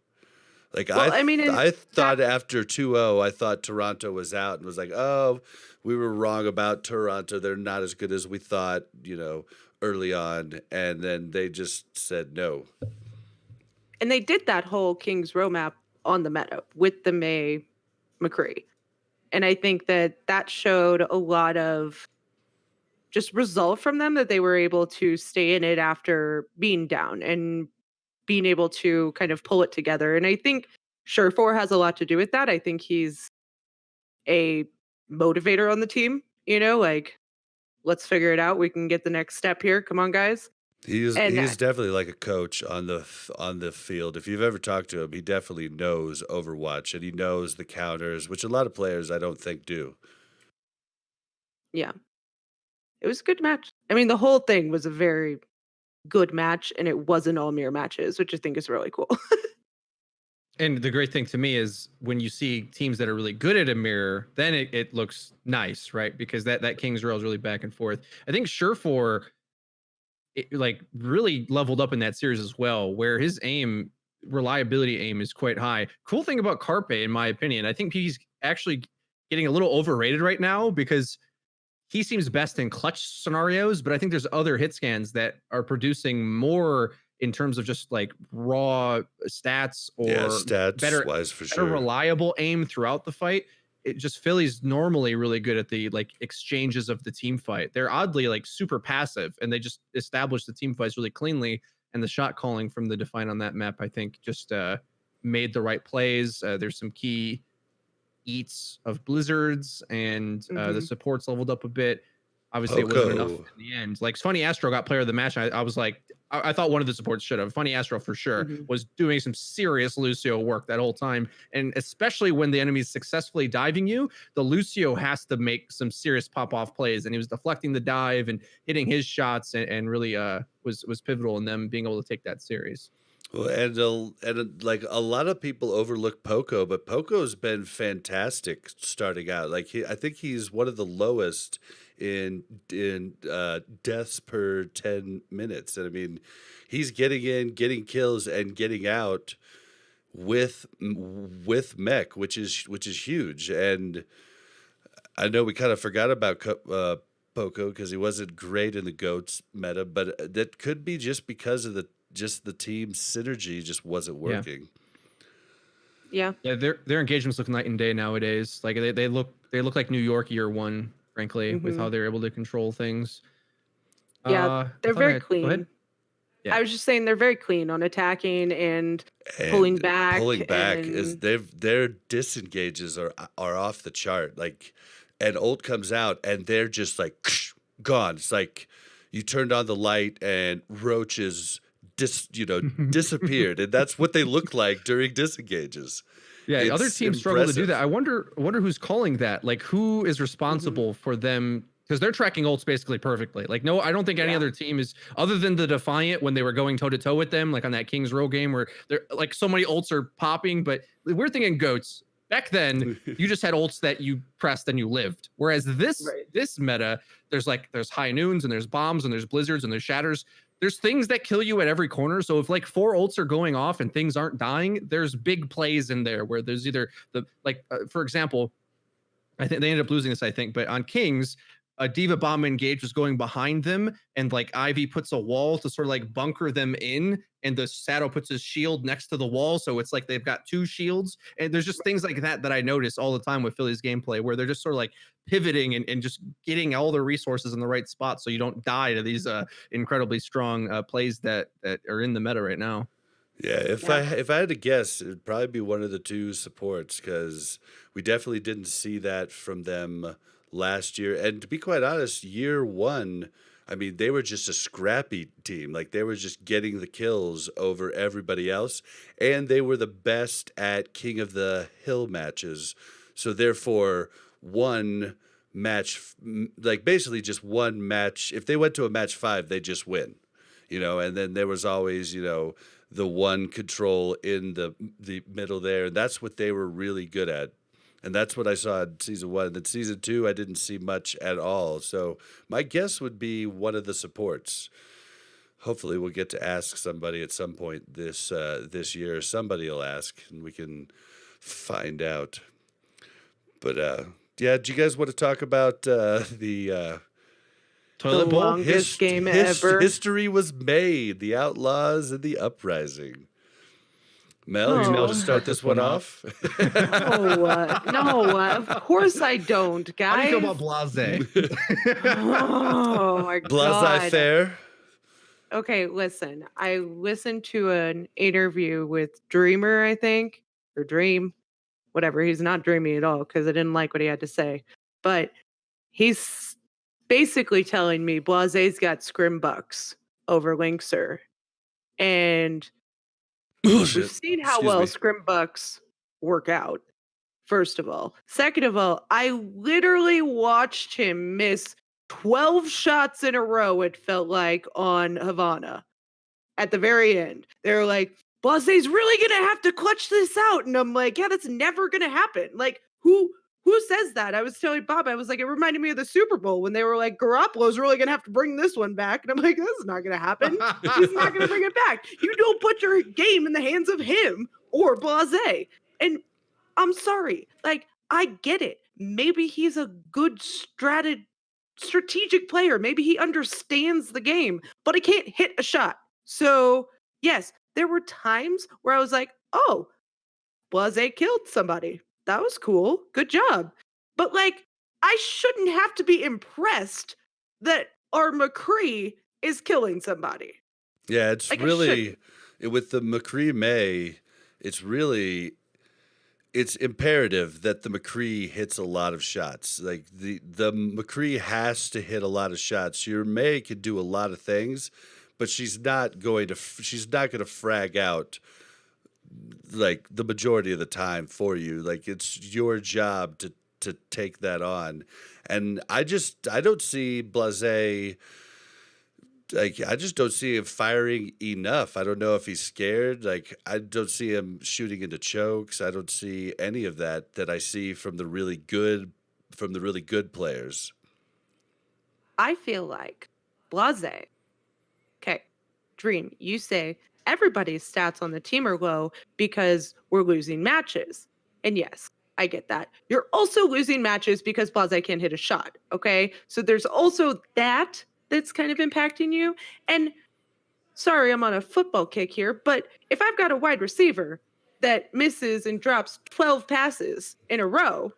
Like Well, I thought after 2-0, I thought Toronto was out and was like, oh, we were wrong about Toronto. They're not as good as we thought, early on. And then they just said no. And they did that whole King's Row map on the meta with the May McCree. And I think that showed a lot of just resolve from them, that they were able to stay in it after being down and being able to kind of pull it together. And I think Surefour has a lot to do with that. I think he's a motivator on the team, like, let's figure it out. We can get the next step here. Come on, guys. He's definitely like a coach on the field. If you've ever talked to him, he definitely knows Overwatch, and he knows the counters, which a lot of players I don't think do. Yeah. It was a good match. I mean, the whole thing was a very good match, and it wasn't all mirror matches, which I think is really cool. And the great thing to me is when you see teams that are really good at a mirror, then it looks nice, right? Because that King's Row is really back and forth. I think Surefour like really leveled up in that series as well, where his reliability aim is quite high. Cool thing about Carpe, in my opinion, I think he's actually getting a little overrated right now because he seems best in clutch scenarios, but I think there's other hit scans that are producing more in terms of just like raw stats or stats better wise for better sure. reliable aim throughout the fight. It just Philly's normally really good at the like exchanges of the team fight. They're oddly like super passive, and they just establish the team fights really cleanly. And the shot calling from the Defiant on that map, I think, just made the right plays. There's some key eats of blizzards, and the supports leveled up a bit. Obviously, it wasn't enough in the end. Like Funny Astro got player of the match. I was like, I thought one of the supports should have. Funny Astro for sure was doing some serious Lucio work that whole time, and especially when the enemy is successfully diving you, the Lucio has to make some serious pop off plays, and he was deflecting the dive and hitting his shots, and really was pivotal in them being able to take that series. Well, and like a lot of people overlook Poco, but Poco's been fantastic starting out. Like I think he's one of the lowest in deaths per 10 minutes. And I mean, he's getting in, getting kills, and getting out with mech, which is huge. And I know we kind of forgot about Poco because he wasn't great in the GOATS meta, but that could be just because of the team synergy just wasn't working. Yeah. Yeah, their engagements look night and day nowadays. Like they look like New York year one, frankly, with how they're able to control things. Yeah, I they're thought very go ahead. clean. Yeah. I was just saying they're very clean on attacking and pulling And back. pulling back is And their disengages are off the chart. Like an ult comes out and they're just like gone. It's like you turned on the light and roaches disappeared, and that's what they look like during disengages. Yeah, other It's teams struggle to do impressive. that. I wonder who's calling that. Like, who is responsible for them? Because they're tracking ults basically perfectly. Like, no, I don't think any Yeah. other team is, other than the Defiant when they were going toe to toe with them, like on that Kings Row game where they're like so many ults are popping. But the weird thing in Goats back then, you just had ults that you pressed and you lived. Whereas this meta, there's high noons and there's bombs and there's blizzards and there's shatters. There's things that kill you at every corner. So if like 4 ults are going off and things aren't dying, there's big plays in there where there's either for example, I think they ended up losing this, I think, but on Kings, a Diva Bomb Engage was going behind them, and like Ivy puts a wall to sort of like bunker them in, and the Shadow puts his shield next to the wall, so it's like they've got 2 shields. And there's just things like that I notice all the time with Philly's gameplay, where they're just sort of like pivoting and just getting all the resources in the right spot, so you don't die to these incredibly strong plays that are in the meta right now. Yeah, if I had to guess, it'd probably be one of the 2 supports, because we definitely didn't see that from them last year. And to be quite honest, year 1, I mean, they were just a scrappy team. Like they were just getting the kills over everybody else, and they were the best at King of the Hill matches. So therefore, one match, like basically just one match. If they went to a match 5, they just win. And then there was always, the one control in the middle there. And that's what they were really good at. And that's what I saw in season 1. And then season 2, I didn't see much at all. So my guess would be one of the supports. Hopefully we'll get to ask somebody at some point this year. Somebody will ask and we can find out. But yeah, do you guys want to talk about the Toilet bowl? longest game ever. History was made. The Outlaws and the Uprising. Mel, you want to start this one off? No, of course I don't, guys. How do you feel about Blase? Oh my god. Blase fair? Okay, listen. I listened to an interview with Dreamer, I think, or Dream, whatever. He's not dreamy at all because I didn't like what he had to say. But he's basically telling me Blase's got scrim bucks over Linkser. And Bullshit. we've seen how well scrim bucks work out, first of all. Second of all, I literally watched him miss 12 shots in a row, it felt like, on Havana. At the very end. They're like, Blase's really going to have to clutch this out. And I'm like, yeah, that's never going to happen. Like, who says that? I was telling Bob, I was like, it reminded me of the Super Bowl when they were like, Garoppolo's really going to have to bring this one back. And I'm like, this is not going to happen. He's not going to bring it back. You don't put your game in the hands of him or Blase. And I'm sorry. Like, I get it. Maybe he's a good strategic player. Maybe he understands the game, but he can't hit a shot. So, yes, there were times where I was like, oh, Blase killed somebody. That was cool. Good job. But like, I shouldn't have to be impressed that our McCree is killing somebody. Yeah, it's Like, really, with the McCree May, it's imperative that the McCree hits a lot of shots. Like the McCree has to hit a lot of shots. Your May can do a lot of things, but she's not going to frag out like the majority of the time for you. Like it's your job to take that on. And I don't see Blase, like I just don't see him firing enough. I don't know if he's scared. Like I don't see him shooting into chokes. I don't see any of that I see from the really good players. I feel like Blase. Okay, Dream, you say everybody's stats on the team are low because we're losing matches. And yes, I get that. You're also losing matches because Blase can't hit a shot, okay? So there's also that's kind of impacting you. And sorry, I'm on a football kick here, but if I've got a wide receiver that misses and drops 12 passes in a row.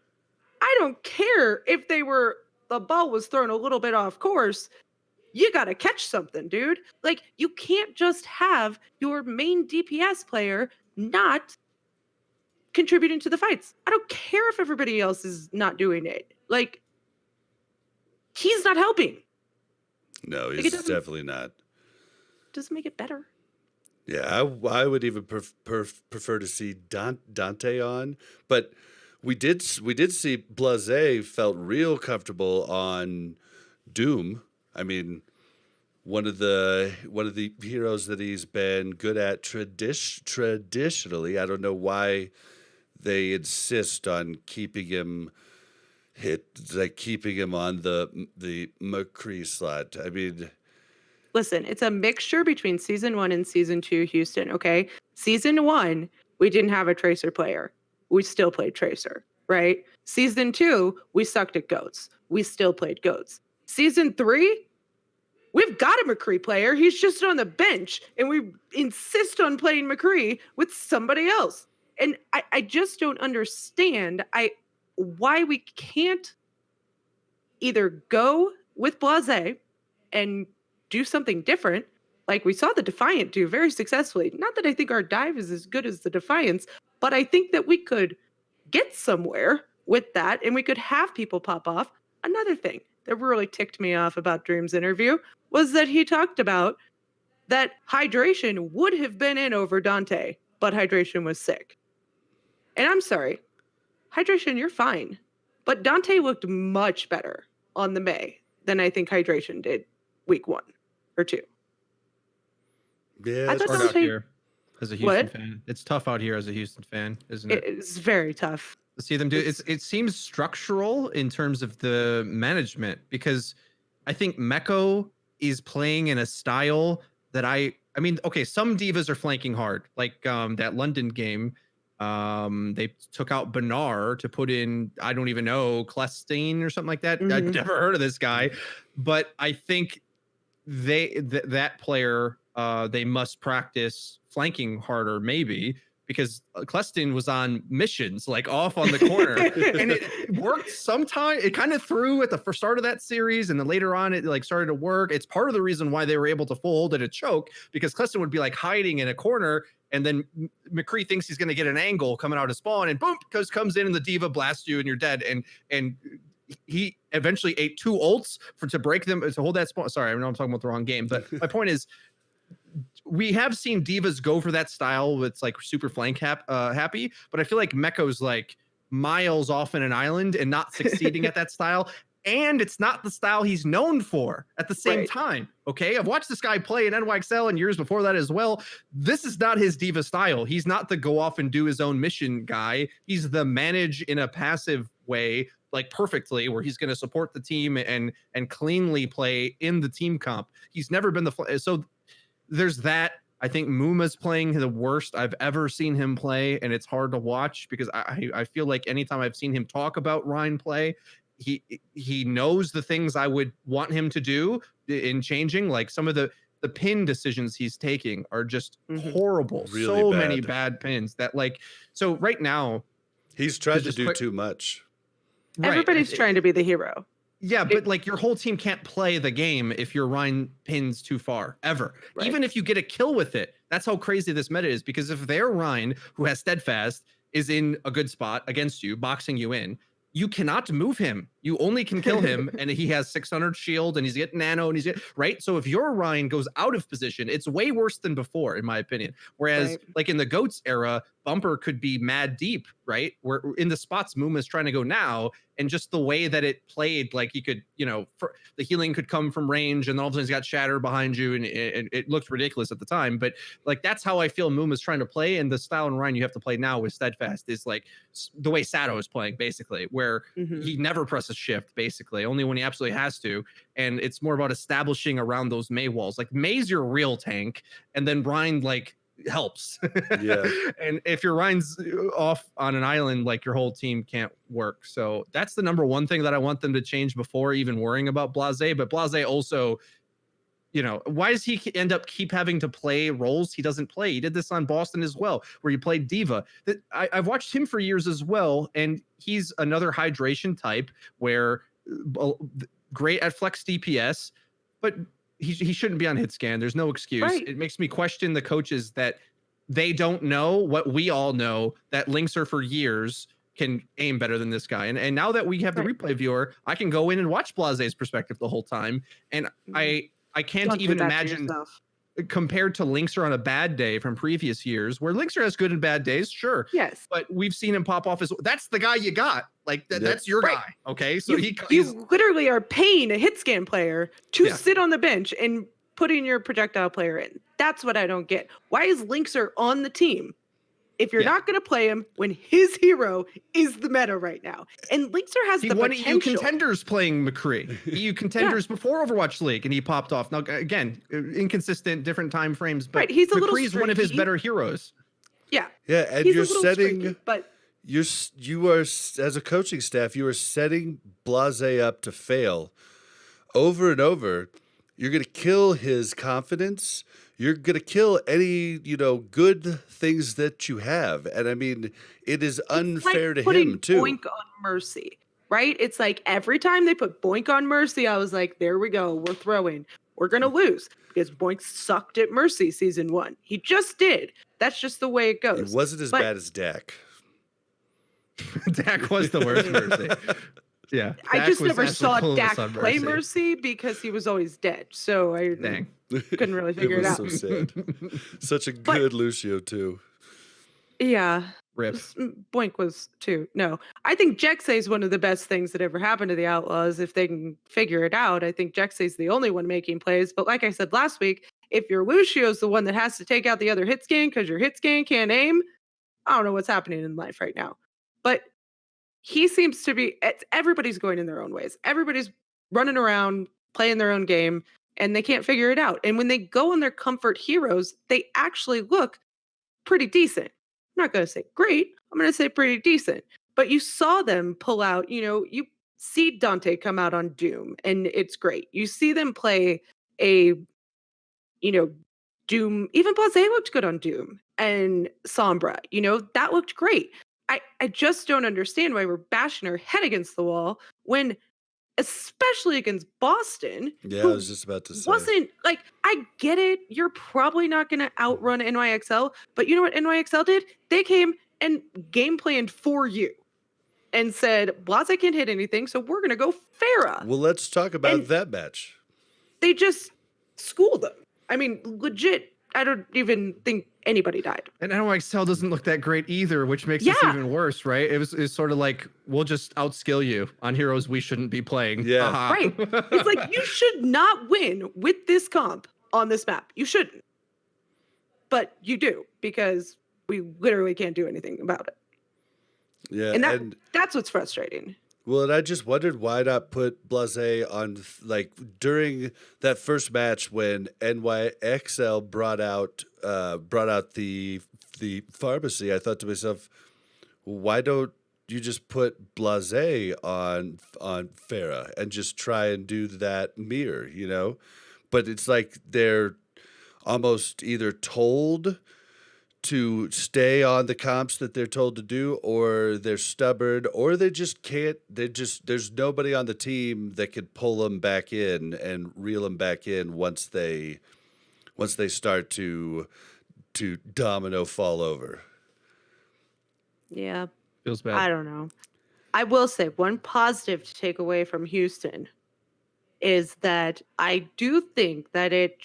I don't care if the ball was thrown a little bit off course. You got to catch something, dude. Like, you can't just have your main DPS player not contributing to the fights. I don't care if everybody else is not doing it. Like, he's not helping. No, Like, he's definitely not. Doesn't make it better. Yeah, I would even prefer to see Dante on, but we did see Blase felt real comfortable on Doom. I mean, one of the heroes that he's been good at traditionally. I don't know why they insist on keeping him keeping him on the McCree slot. I mean, Listen, it's a mixture between season 1 and season 2 Houston, okay? Season 1, we didn't have a Tracer player. We still played Tracer, right? Season 2, we sucked at goats. We still played goats. Season 3, we've got a McCree player. He's just on the bench, and we insist on playing McCree with somebody else. And I just don't understand why we can't either go with Blase and do something different, like we saw the Defiant do very successfully. Not that I think our dive is as good as the Defiant's, but I think that we could get somewhere with that and we could have people pop off. Another thing that really ticked me off about Dream's interview was that he talked about that Hydration would have been in over Dante, but Hydration was sick. And I'm sorry, Hydration, you're fine. But Dante looked much better on the May than I think Hydration did week 1 or 2. yeah, I it's thought Hard hard. out Dante- here as a Houston What? fan. It's tough out here as a Houston fan, isn't it? It's very tough. To see them do it seems structural in terms of the management, because I think Meko is playing in a style that I mean, okay, some divas are flanking hard, like that London game. They took out Benar to put in, I don't even know, Klestein or something like that. I've Mhm. never heard of this guy, but I think that player they must practice flanking harder, maybe, because Klestein was on missions, like off on the corner, and it worked sometime. It kind of threw at the first start of that series, and then later on it like started to work. It's part of the reason why they were able to fold at a choke, because Klestein would be like hiding in a corner, and then McCree thinks he's going to get an angle coming out of spawn, and boom, comes in and the diva blasts you and you're dead. And he eventually ate 2 ults to break them to hold that spawn. Sorry, I know I'm talking about the wrong game, but my point is, we have seen divas go for that style that's like super flank happy, but I feel like Meko's like miles off in an island and not succeeding at that style. And it's not the style he's known for at the same time. Okay. I've watched this guy play in NYXL and years before that as well. This is not his diva style. He's not the go off and do his own mission guy. He's the manage in a passive way, like perfectly, where he's going to support the team and cleanly play in the team comp. He's never been so there's that. I think Muma's playing the worst I've ever seen him play, and it's hard to watch because I feel like anytime I've seen him talk about Ryan play, he knows the things I would want him to do in changing. Like some of the pin decisions he's taking are just horrible. Really so bad. many bad pins that so right now He's tried to do too much. Everybody's trying to be the hero. Yeah, but like your whole team can't play the game if your Rhine pins too far, ever. Right. Even if you get a kill with it. That's how crazy this meta is, because if their Rhine, who has steadfast, is in a good spot against you, boxing you in, you cannot move him. You only can kill him, and he has 600 shield, and he's getting nano, and right. So if your Rhine goes out of position, it's way worse than before, in my opinion. Whereas, like in the GOATS era, Bumper could be mad deep, right? Where in the spots Muma's trying to go now, and just the way that it played, like he could, the healing could come from range, and then all of a sudden he's got Shatter behind you, and it looked ridiculous at the time. But like that's how I feel Muma's trying to play, and the style and Rhine you have to play now with Steadfast is like the way Sato is playing, basically, where he never presses shift, basically, only when he absolutely has to. And it's more about establishing around those May walls. Like May's your real tank, and then Rhine like helps. Yeah. And if your Rhine's off on an island, like your whole team can't work. So that's the number one thing that I want them to change before even worrying about Blase. But Blase also why does he end up keep having to play roles he doesn't play? He did this on Boston as well, where he played diva. I've watched him for years as well, and he's another hydration type where great at flex DPS, but he shouldn't be on hit scan. There's no excuse. Right. It makes me question the coaches that they don't know what we all know, that Linkser for years can aim better than this guy. And now that we have the replay viewer, I can go in and watch Blaze's perspective the whole time. And I can't Don't do even that to imagine yourself. compared to Linkser on a bad day from previous years, where Linkser has good and bad days, sure. Yes. But we've seen him pop off as that's the guy you got. Like that's your Right. guy. Okay. So you literally are paying a hit scan player to Yeah. sit on the bench and putting your projectile player in. That's what I don't get. Why is Linkser on the team if you're not going to play him when his hero is the meta right now? And Linkser has the won potential. EU contenders playing McCree. EU contenders before Overwatch League, and he popped off. Now again, inconsistent, different time frames, but Right, he's a little McCree's one of his streaky. better heroes. Yeah. Yeah, and He's a you're little setting streaky, but you are as a coaching staff, you are setting Blase up to fail over and over. You're going to kill his confidence. You're going to kill any, good things that you have. And I mean, it is unfair to him too. Boink on Mercy, right? It's like every time they put Boink on Mercy, I was like, there we go. We're throwing. We're going to lose because Boink sucked at Mercy season 1. He just did. That's just the way it goes. It wasn't as bad as Dak. Dak was the worst Mercy. Yeah. I just never absolutely saw clueless Dak on play Mercy because he was always dead. So I Dang. couldn't really figure it was out. so sad. Such a good Lucio too. Yeah. Rip. Boink was too. No, I think Jexay is one of the best things that ever happened to the Outlaws if they can figure it out. I think Jexay is the only one making plays. But like I said last week, if your Lucio's the one that has to take out the other hit scan because your hit scan can't aim, I don't know what's happening in life right now. But he seems to be, everybody's going in their own ways. Everybody's running around, playing their own game, and they can't figure it out. And when they go on their comfort heroes, they actually look pretty decent. I'm not going to say great. I'm going to say pretty decent. But you saw them pull out, you see Dante come out on Doom, and it's great. You see them play a, Doom. Even Blase looked good on Doom and Sombra. That looked great. I just don't understand why we're bashing our head against the wall when, especially against Boston. Yeah, I was just about to say. Wasn't like, I get it. You're probably not going to outrun NYXL, but you know what NYXL did? They came and game planned for you and said, Blase can't hit anything, so we're going to go Farah. Well, let's talk about that match. They just schooled them. I mean, legit, I don't even think anybody died. And NYXL doesn't look that great either, which makes this even worse, right? It's sort of like, we'll just outskill you on heroes we shouldn't be playing. Yeah. Aha. Right. It's like, you should not win with this comp on this map. You shouldn't. But you do, because we literally can't do anything about it. Yeah. And that's what's frustrating. Well, and I just wondered why not put Blase on, during that first match when NYXL brought out the pharmacy. I thought to myself, why don't you just put Blase on Farah and just try and do that mirror, But it's like they're almost either told to stay on the comps that they're told to do, or they're stubborn, or they just can't. There's nobody on the team that could pull them back in and reel them back in once they start to domino fall over. Yeah. Feels bad. I don't know. I will say one positive to take away from Houston is that I do think that it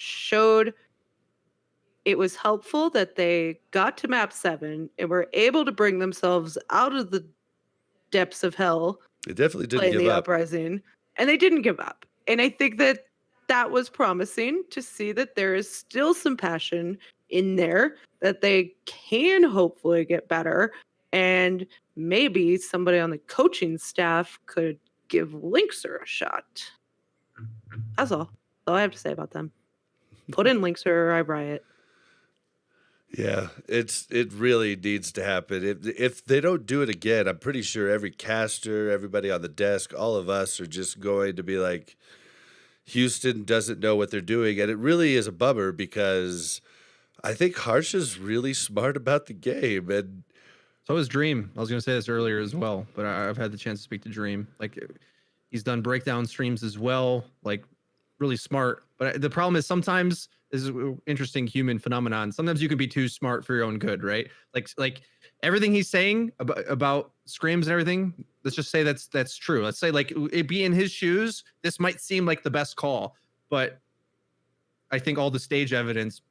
was helpful that they got to map 7 and were able to bring themselves out of the depths of hell. They definitely didn't playing give the up. Uprising, and they didn't give up. And I think that was promising to see that there is still some passion in there, that they can hopefully get better. And maybe somebody on the coaching staff could give Linkser a shot. That's all. That's all I have to say about them. Put in Linkser or I riot. Yeah, it really needs to happen. If they don't do it again, I'm pretty sure every caster, everybody on the desk, all of us are just going to be like, Houston doesn't know what they're doing, and it really is a bummer because I think Harsh is really smart about the game, and So is Dream. I was going to say this earlier as well, but I've had the chance to speak to Dream. Like, he's done breakdown streams as well, like really smart. But the problem is sometimes this is an interesting human phenomenon. Sometimes you can be too smart for your own good, right? Like everything he's saying about scrims and everything. Let's just say that's true. Let's say like it be in his shoes. This might seem like the best call, but I think all the stage evidence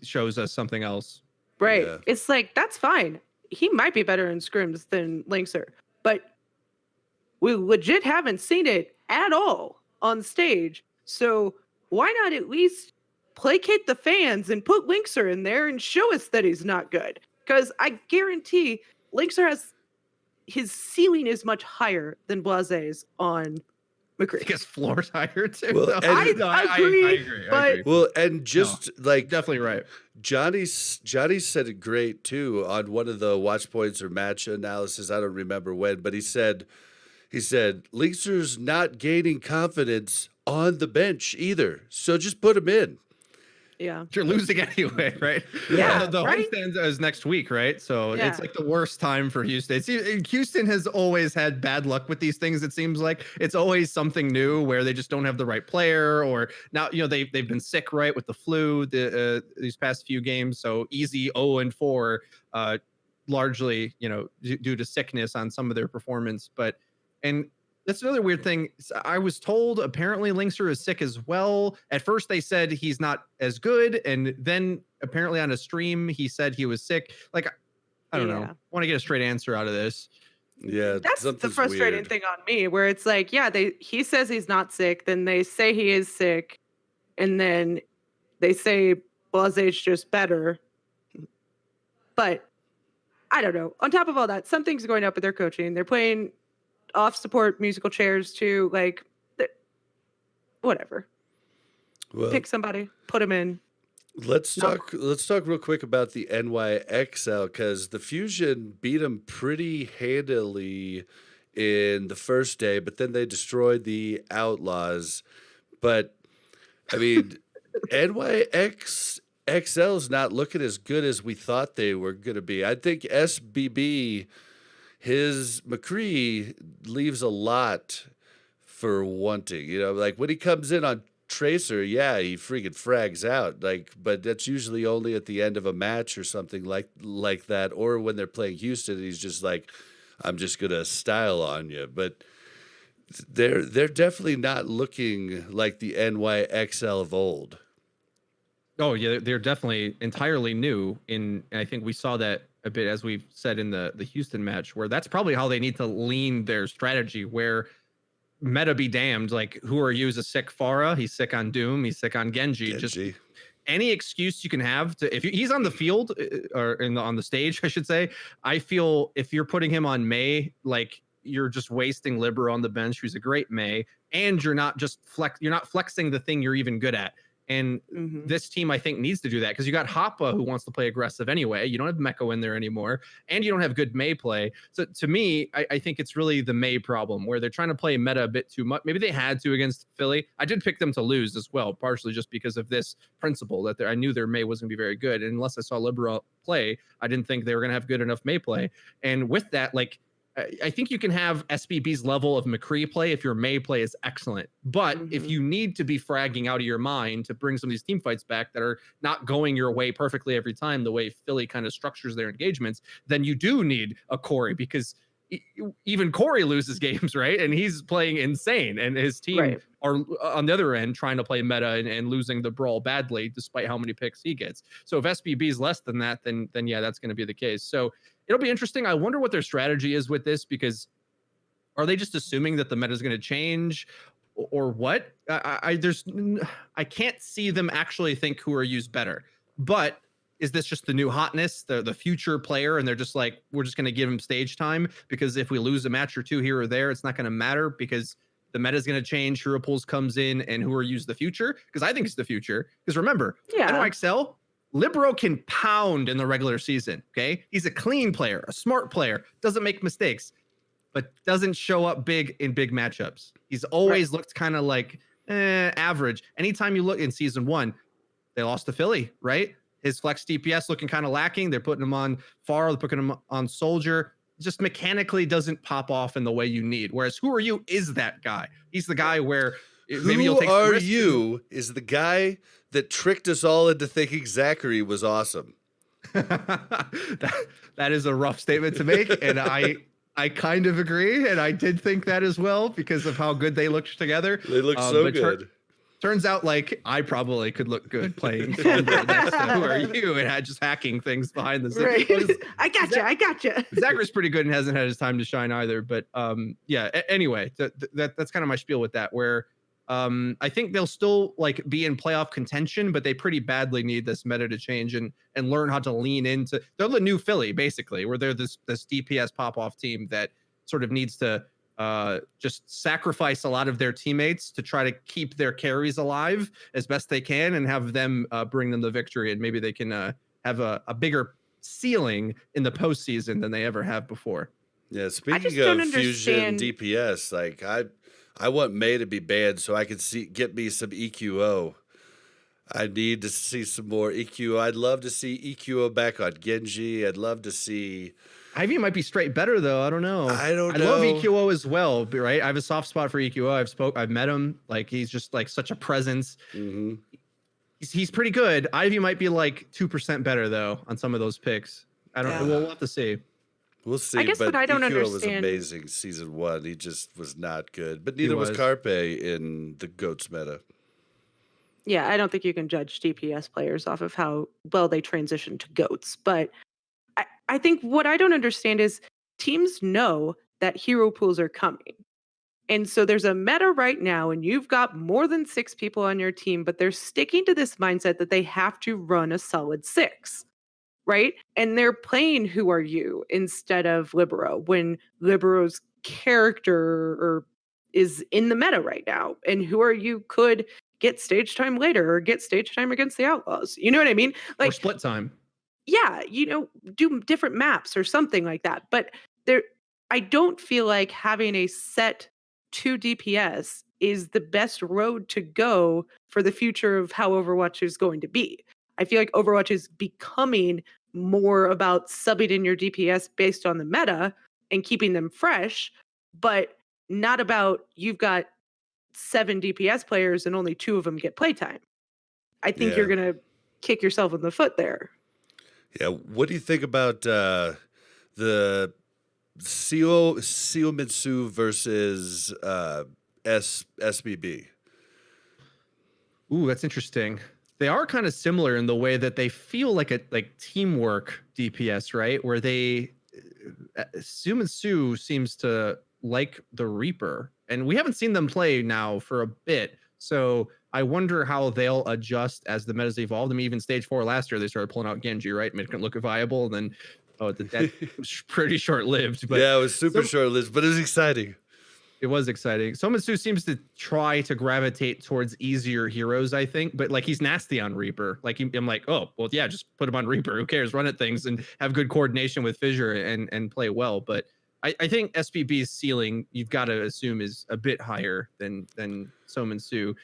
shows us something else. Right. Yeah. It's like, that's fine. He might be better in scrims than Linkser, but we legit haven't seen it at all on stage. So why not at least placate the fans and put Linkser in there and show us that he's not good? Because I guarantee Linkser has, his ceiling is much higher than Blaze's on McCree. Because floor's higher too. Well, No, and- I agree, I but- agree. well, and just like Definitely right. Johnny said it great too on one of the watch points or match analysis. I don't remember when, but he said Linkser's not gaining confidence on the bench either. So just put him in. Yeah. You're losing anyway, right? Yeah, The right? homestand is next week, right? So Yeah. it's like the worst time for Houston. Houston has always had bad luck with these things. It seems like it's always something new where they just don't have the right player, or now they've been sick, right, with the flu these past few games. So easy 0-4, largely due to sickness on some of their performance. And that's another weird thing. I was told apparently Linkser is sick as well. At first they said he's not as good, and then apparently on a stream he said he was sick. Like, I don't know. Yeah. I want to get a straight answer out of this. Yeah, That's the something's frustrating weird. thing on me, where it's like, yeah, he says he's not sick, then they say he is sick, and then they say Blaze's just better. But I don't know. On top of all that, something's going up with their coaching. They're playing off support musical chairs too. Like, whatever. Well, Pick somebody, put him in. let's No. talk real quick about the NYXL because the Fusion beat them pretty handily in the first day, but then they destroyed the Outlaws. But I mean, NYXL is not looking as good as we thought they were going to be. I think SBB, his McCree leaves a lot for wanting. Like when he comes in on Tracer, yeah, he freaking frags out. Like, but that's usually only at the end of a match or something like that, or when they're playing Houston, he's just like, I'm just gonna style on you. But they're definitely not looking like the NYXL of old. Oh yeah, they're definitely entirely new. And I think we saw that a bit, as we've said in the Houston match, where that's probably how they need to lean their strategy, where meta be damned, like who are you as a sick Pharah? He's sick on Doom, he's sick on Genji. Just Genji. any excuse you can have to, if he's on the field or on the stage, I should say, I feel if you're putting him on Mei, like you're just wasting Libero on the bench, who's a great Mei, and you're not flexing the thing you're even good at. And this team, I think, needs to do that because you got Hoppa, who wants to play aggressive anyway. You don't have Meko in there anymore, and you don't have good Mei play. So to me, I think it's really the Mei problem, where they're trying to play meta a bit too much. Maybe they had to against Philly. I did pick them to lose as well, partially just because of this principle that I knew their Mei wasn't going to be very good. And unless I saw Libero play, I didn't think they were going to have good enough Mei play. And with that, like, I think you can have SBB's level of McCree play if your Mei play is excellent. But if you need to be fragging out of your mind to bring some of these team fights back that are not going your way perfectly every time, the way Philly kind of structures their engagements, then you do need a Corey, because even Corey loses games, right? And he's playing insane, and his team are on the other end trying to play meta and losing the brawl badly, despite how many picks he gets. So if SBB is less than that, then yeah, that's going to be the case. So it'll be interesting. I wonder what their strategy is with this, because are they just assuming that the meta is going to change, or what? I can't see them actually think who are used better. But is this just the new hotness, the future player, and they're just like, we're just going to give him stage time, because if we lose a match or two here or there, it's not going to matter because the meta is going to change. Hero Pools comes in, and who are used the future? Because I think it's the future. Because remember, NYXL, Libero can pound in the regular season, okay? He's a clean player, a smart player, doesn't make mistakes, but doesn't show up big in big matchups. He's always looked kind of like average. Anytime you look in season 1, they lost to Philly, right? His flex DPS looking kind of lacking. They're putting him on Pharah, they're putting him on Soldier. Just mechanically doesn't pop off in the way you need. Whereas Who Are You is that guy. He's the guy where maybe you'll take Who some Are risks. You is the guy that tricked us all into thinking Zachary was awesome. that is a rough statement to make, and I kind of agree, and I did think that as well because of how good they looked together. They look so good. Turns out, like, I probably could look good playing Sombra next to Who Are You and just hacking things behind the scenes. Right. I gotcha. Zachary's pretty good and hasn't had his time to shine either. But yeah. Anyway, that's kind of my spiel with that. Where I think they'll still like be in playoff contention, but they pretty badly need this meta to change and learn how to lean into. They're the new Philly, basically, where they're this DPS pop off team that sort of needs to just sacrifice a lot of their teammates to try to keep their carries alive as best they can and have them bring them the victory. And maybe they can have a bigger ceiling in the postseason than they ever have before. Yeah, speaking of fusion DPS, like I want May to be banned so I can get me some EQO. I need to see some more EQO. I'd love to see EQO back on Genji. I'd love to see. Ivy might be straight better though. I don't know. I love EQO as well, right? I have a soft spot for EQO. I've met him. Like he's just like such a presence. Mm-hmm. He's pretty good. Ivy might be like 2% better though on some of those picks. I don't know. We'll have to see. We'll see. I guess but what I don't EQO understand was amazing season 1. He just was not good. But neither was Carpe in the GOATS meta. Yeah, I don't think you can judge DPS players off of how well they transition to GOATs. But I think what I don't understand is teams know that hero pools are coming. And so there's a meta right now, and you've got more than 6 people on your team, but they're sticking to this mindset that they have to run a solid 6, right? And they're playing Who Are You instead of Libero when Libero's character is in the meta right now. And Who Are You could get stage time later or get stage time against the Outlaws. You know what I mean? Like or split time. Yeah, do different maps or something like that. But I don't feel like having a set 2 DPS is the best road to go for the future of how Overwatch is going to be. I feel like Overwatch is becoming more about subbing in your DPS based on the meta and keeping them fresh, but not about you've got 7 DPS players and only 2 of them get playtime. I think you're going to kick yourself in the foot there. Yeah, what do you think about the Mitsu versus SBB? Ooh, that's interesting. They are kind of similar in the way that they feel like teamwork DPS, right? Where Sumitsu seems to like the Reaper, and we haven't seen them play now for a bit. So I wonder how they'll adjust as the metas evolved. I mean, even stage 4 last year, they started pulling out Genji, right? Making it look viable. And then, that was pretty short-lived. But yeah, it was super short-lived, but it was exciting. It was exciting. Somitsu seems to try to gravitate towards easier heroes, I think. But, like, he's nasty on Reaper. Like, I'm like, oh, well, yeah, just put him on Reaper. Who cares? Run at things and have good coordination with Fissure and play well. But I think SPB's ceiling, you've got to assume, is a bit higher than Somitsu.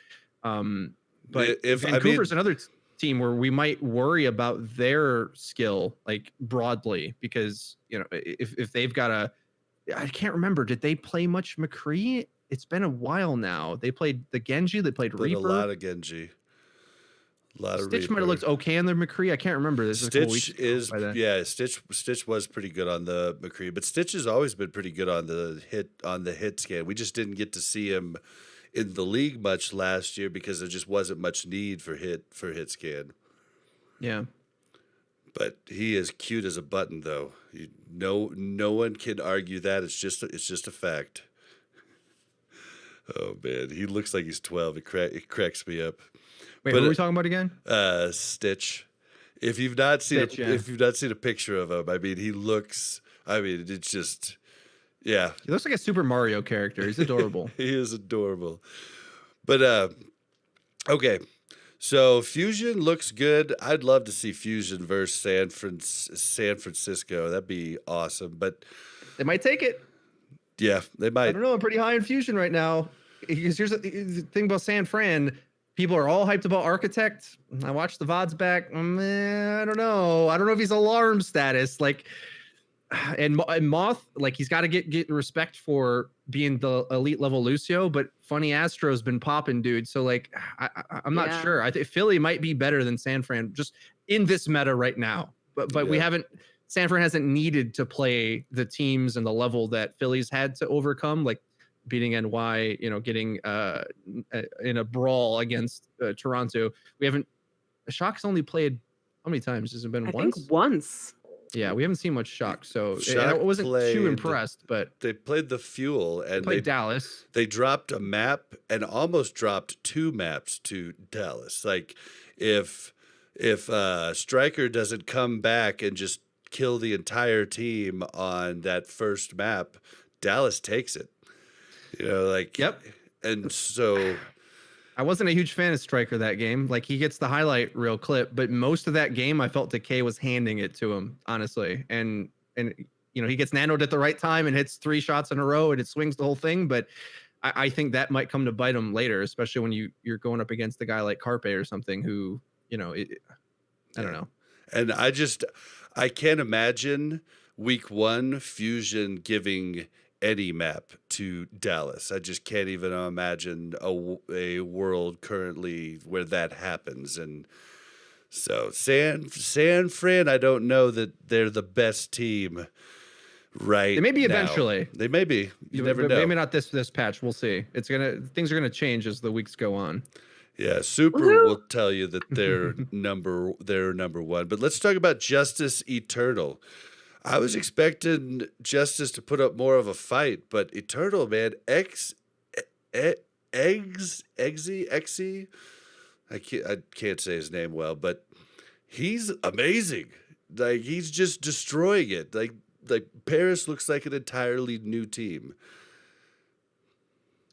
But Vancouver's another team where we might worry about their skill, like broadly, because if they've got I can't remember, did they play much McCree? It's been a while now. They played the Genji, they played Reaper. A lot of Genji. Stitch might have looked okay on the McCree. I can't remember. Stitch Stitch was pretty good on the McCree, but Stitch has always been pretty good on the hit scan. We just didn't get to see him in the league much last year because there just wasn't much need for hit scan. Yeah. But he is cute as a button, though. No one can argue that. It's just a fact. Oh man, he looks like he's 12. It cracks me up. Wait, what are we talking about again? Stitch. If you've not seen a picture of him, I mean, he looks. I mean, it's just. Yeah. He looks like a Super Mario character. He's adorable. He is adorable. But okay. So Fusion looks good. I'd love to see Fusion versus San Francisco. That'd be awesome. But they might take it. Yeah, they might. I don't know. I'm pretty high in Fusion right now. Here's the thing about San Fran. People are all hyped about Architect. I watched the VODs back. I don't know. I don't know if he's alarm status. Like, and Moth, like he's got to get respect for being the elite level Lucio, but Funny Astro's been popping, dude. So like, I'm not sure. I think Philly might be better than San Fran just in this meta right now. But we haven't. San Fran hasn't needed to play the teams and the level that Philly's had to overcome, like beating NY, getting in a brawl against Toronto. We haven't. Shock's only played how many times? Has it been once? I think once. Yeah, we haven't seen much Shock, so Shock I wasn't too impressed. But they played the Fuel and they played Dallas. They dropped a map and almost dropped 2 maps to Dallas. Like if Stryker doesn't come back and just kill the entire team on that first map, Dallas takes it. Yep. And so I wasn't a huge fan of Stryker that game. Like he gets the highlight reel clip, but most of that game I felt Decay was handing it to him, honestly. And he gets nanoed at the right time and hits 3 shots in a row and it swings the whole thing. But I think that might come to bite him later, especially when you're going up against a guy like Carpe or something who, I don't know. And I can't imagine week 1 Fusion giving any map to Dallas. I just can't even imagine a world currently where that happens. And so San Fran, I don't know that they're the best team right They may be now. Eventually. They may be. You never know. Maybe not this patch. We'll see. Things are gonna change as the weeks go on. Yeah, Super will tell you that they're number 1. But let's talk about Justice Eternal. I was expecting Justice to put up more of a fight, but Eternal, man, Eggsy, I can't say his name well, but he's amazing. Like he's just destroying it. Like Paris looks like an entirely new team.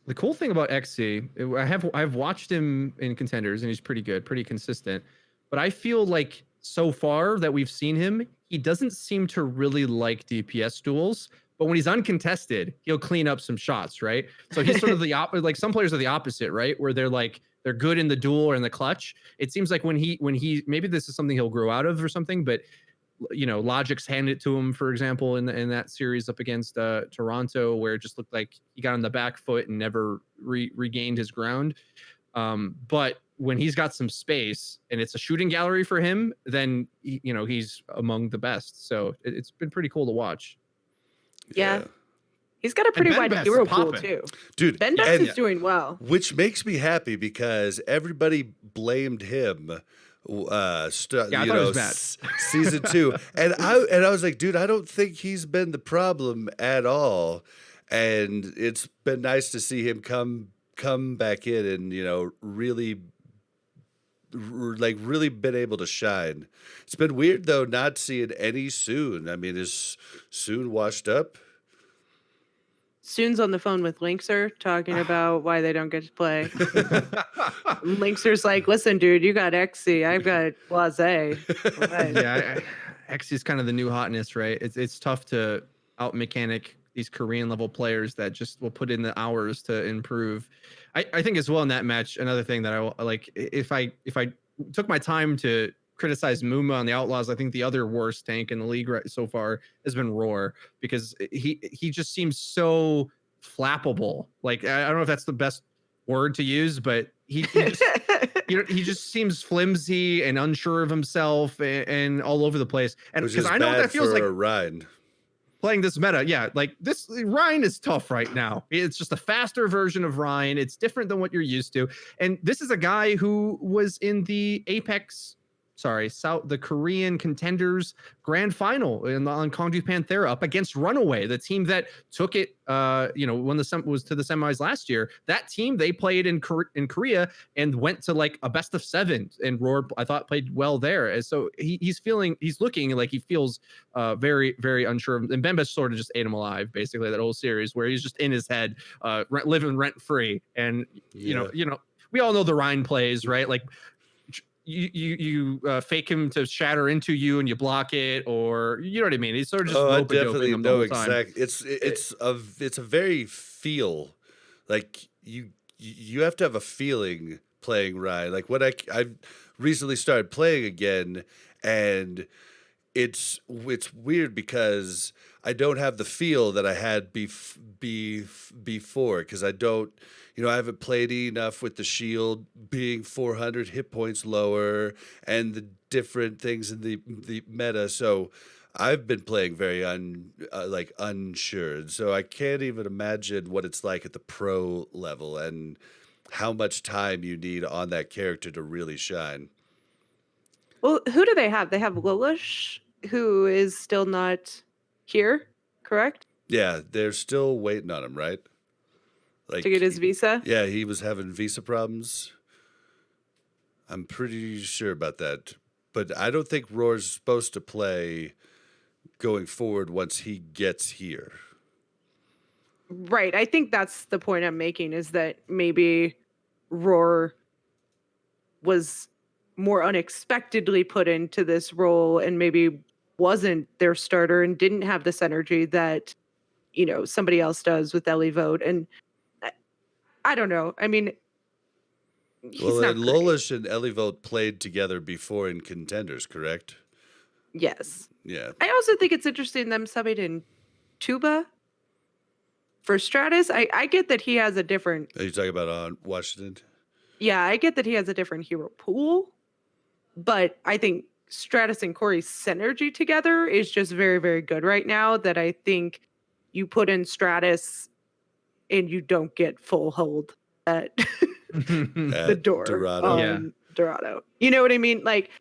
The cool thing about XC, I've watched him in contenders and he's pretty good, pretty consistent. But I feel like so far that we've seen him, he doesn't seem to really like DPS duels. But when he's uncontested, he'll clean up some shots, right? So he's sort of the like some players are the opposite, right? Where they're good in the duel or in the clutch. It seems like when he maybe this is something he'll grow out of or something, but Logic's handed it to him, for example, in that series up against Toronto, where it just looked like he got on the back foot and never regained his ground. But when he's got some space and it's a shooting gallery for him, then he's among the best. So it's been pretty cool to watch. Yeah. He's got a pretty wide hero pool too. Dude, BenBest is doing well. Which makes me happy because everybody blamed him season 2. And I was like, dude, I don't think he's been the problem at all. And it's been nice to see him come back in and really been able to shine. It's been weird though not seeing any Soon. I mean, is Soon washed up? Soon's on the phone with Linkser talking about why they don't get to play. Linkser's like, listen, dude, you got XC, I've got Blase. Right. Yeah, XC is kind of the new hotness, right? It's tough to out mechanic these Korean level players that just will put in the hours to improve. I think as well in that match, another thing that I like, if I took my time to criticize Muma on the Outlaws, I think the other worst tank in the league so far has been Roar, because he just seems so flappable. Like, I don't know if that's the best word to use, but he just seems flimsy and unsure of himself and all over the place. And because I know what that feels like. Ryan. Playing this meta, yeah, like this Ryan is tough right now. It's just a faster version of Ryan. It's different than what you're used to. And this is a guy who was in the the Korean Contenders Grand Final on Kongju Panthera up against Runaway, the team that took it, when was to the semis last year. That team, they played in Korea and went to like a best of 7, and Roar, I thought, played well there. And so he's looking like he feels very, very unsure. And BenBest sort of just ate him alive, basically, that whole series where he's just in his head, living rent free. And we all know the Ryan plays, right? Like, you fake him to shatter into you and you block it, or you know what I mean. He's sort of just I definitely know exactly. It's a very feel, like you you have to have a feeling playing Ryan. Like when I recently started playing again, and it's weird because I don't have the feel that I had before, because I don't, I haven't played enough with the shield being 400 hit points lower and the different things in the meta. So I've been playing very unsure. So I can't even imagine what it's like at the pro level and how much time you need on that character to really shine. Well, who do they have? They have Lilish, who is still not here, correct? Yeah, they're still waiting on him, right? To get his visa? Yeah, he was having visa problems. I'm pretty sure about that. But I don't think Roar's supposed to play going forward once he gets here. Right. I think that's the point I'm making, is that maybe Roar was more unexpectedly put into this role and maybe wasn't their starter and didn't have this energy that, somebody else does with Ellie Vote. And I don't know. I mean, he's not great. Lolish and Ellie Vote played together before in Contenders, correct? Yes. Yeah. I also think it's interesting them subbing in Tuba for Stratus. I get that he has a different... Are you talking about on Washington? Yeah, I get that he has a different hero pool, but I think Stratus and Corey's synergy together is just very, very good right now, that I think you put in Stratus and you don't get full hold at the door Dorado. on Dorado. You know what I mean? Like,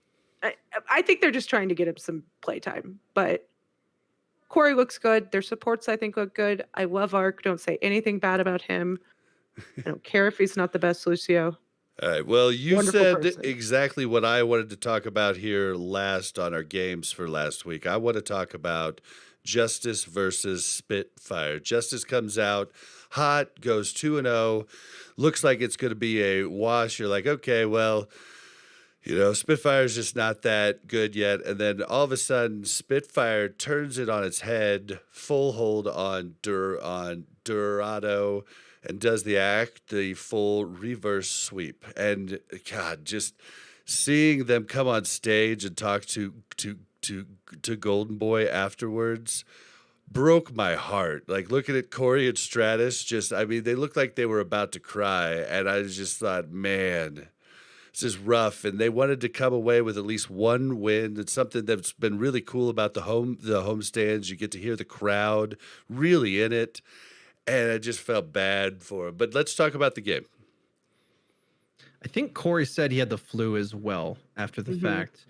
I think they're just trying to get him some playtime, but Corey looks good. Their supports, I think, look good. I love Arc. Don't say anything bad about him. I don't care if he's not the best Lucio. All right. Well, you Wonderful said person. exactly what I wanted to talk about here last on our games for last week. I want to talk about Justice versus Spitfire. Justice comes out hot, goes 2-0. Looks like it's going to be a wash. You're like, okay, well, Spitfire's just not that good yet. And then all of a sudden, Spitfire turns it on its head, full hold on Dorado, and does the full reverse sweep. And God, just seeing them come on stage and talk to Golden Boy afterwards broke my heart. Like looking at Corey and Stratus, they looked like they were about to cry. And I just thought, man, this is rough. And they wanted to come away with at least one win. It's something that's been really cool about the home stands. You get to hear the crowd really in it. And I just felt bad for him. But let's talk about the game. I think Corey said he had the flu as well after the fact,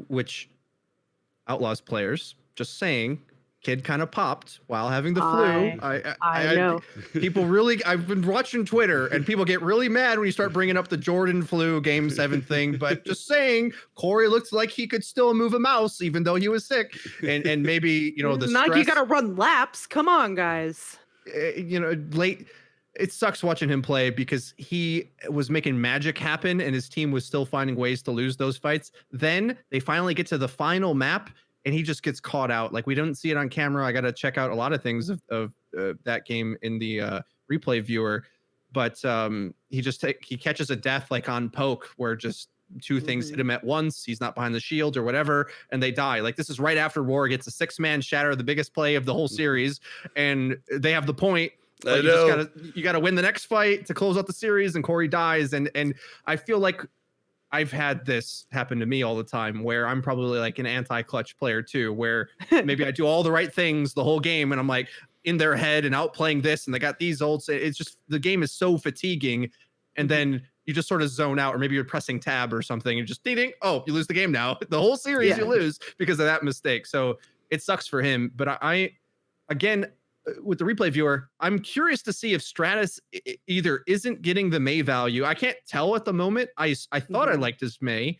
which Outlaws players, just saying, kid kind of popped while having the flu. I know. People really, I've been watching Twitter and people get really mad when you start bringing up the Jordan flu Game 7 thing. But just saying, Corey looked like he could still move a mouse even though he was sick. And maybe, the not stress, like you got to run laps. Come on, guys. Late. It sucks watching him play because he was making magic happen and his team was still finding ways to lose those fights. Then they finally get to the final map and he just gets caught out. Like we didn't see it on camera. I got to check out a lot of things of that game in the replay viewer, but he catches a death like on poke where just two things hit him at once. He's not behind the shield or whatever, and they die. Like this is right after Roar gets a 6-man shatter, the biggest play of the whole series, and they have the point. Like you gotta win the next fight to close out the series, and Corey dies. And I feel like I've had this happen to me all the time, where I'm probably like an anti-clutch player too, where maybe I do all the right things the whole game, and I'm like in their head and outplaying this, and they got these ults. It's just the game is so fatiguing, and then you just sort of zone out, or maybe you're pressing tab or something, and just ding, oh, you lose the game now. The whole series you lose because of that mistake. So it sucks for him. But I again, with the replay viewer, I'm curious to see if Stratus either isn't getting the May value. I can't tell at the moment. I thought I liked his May,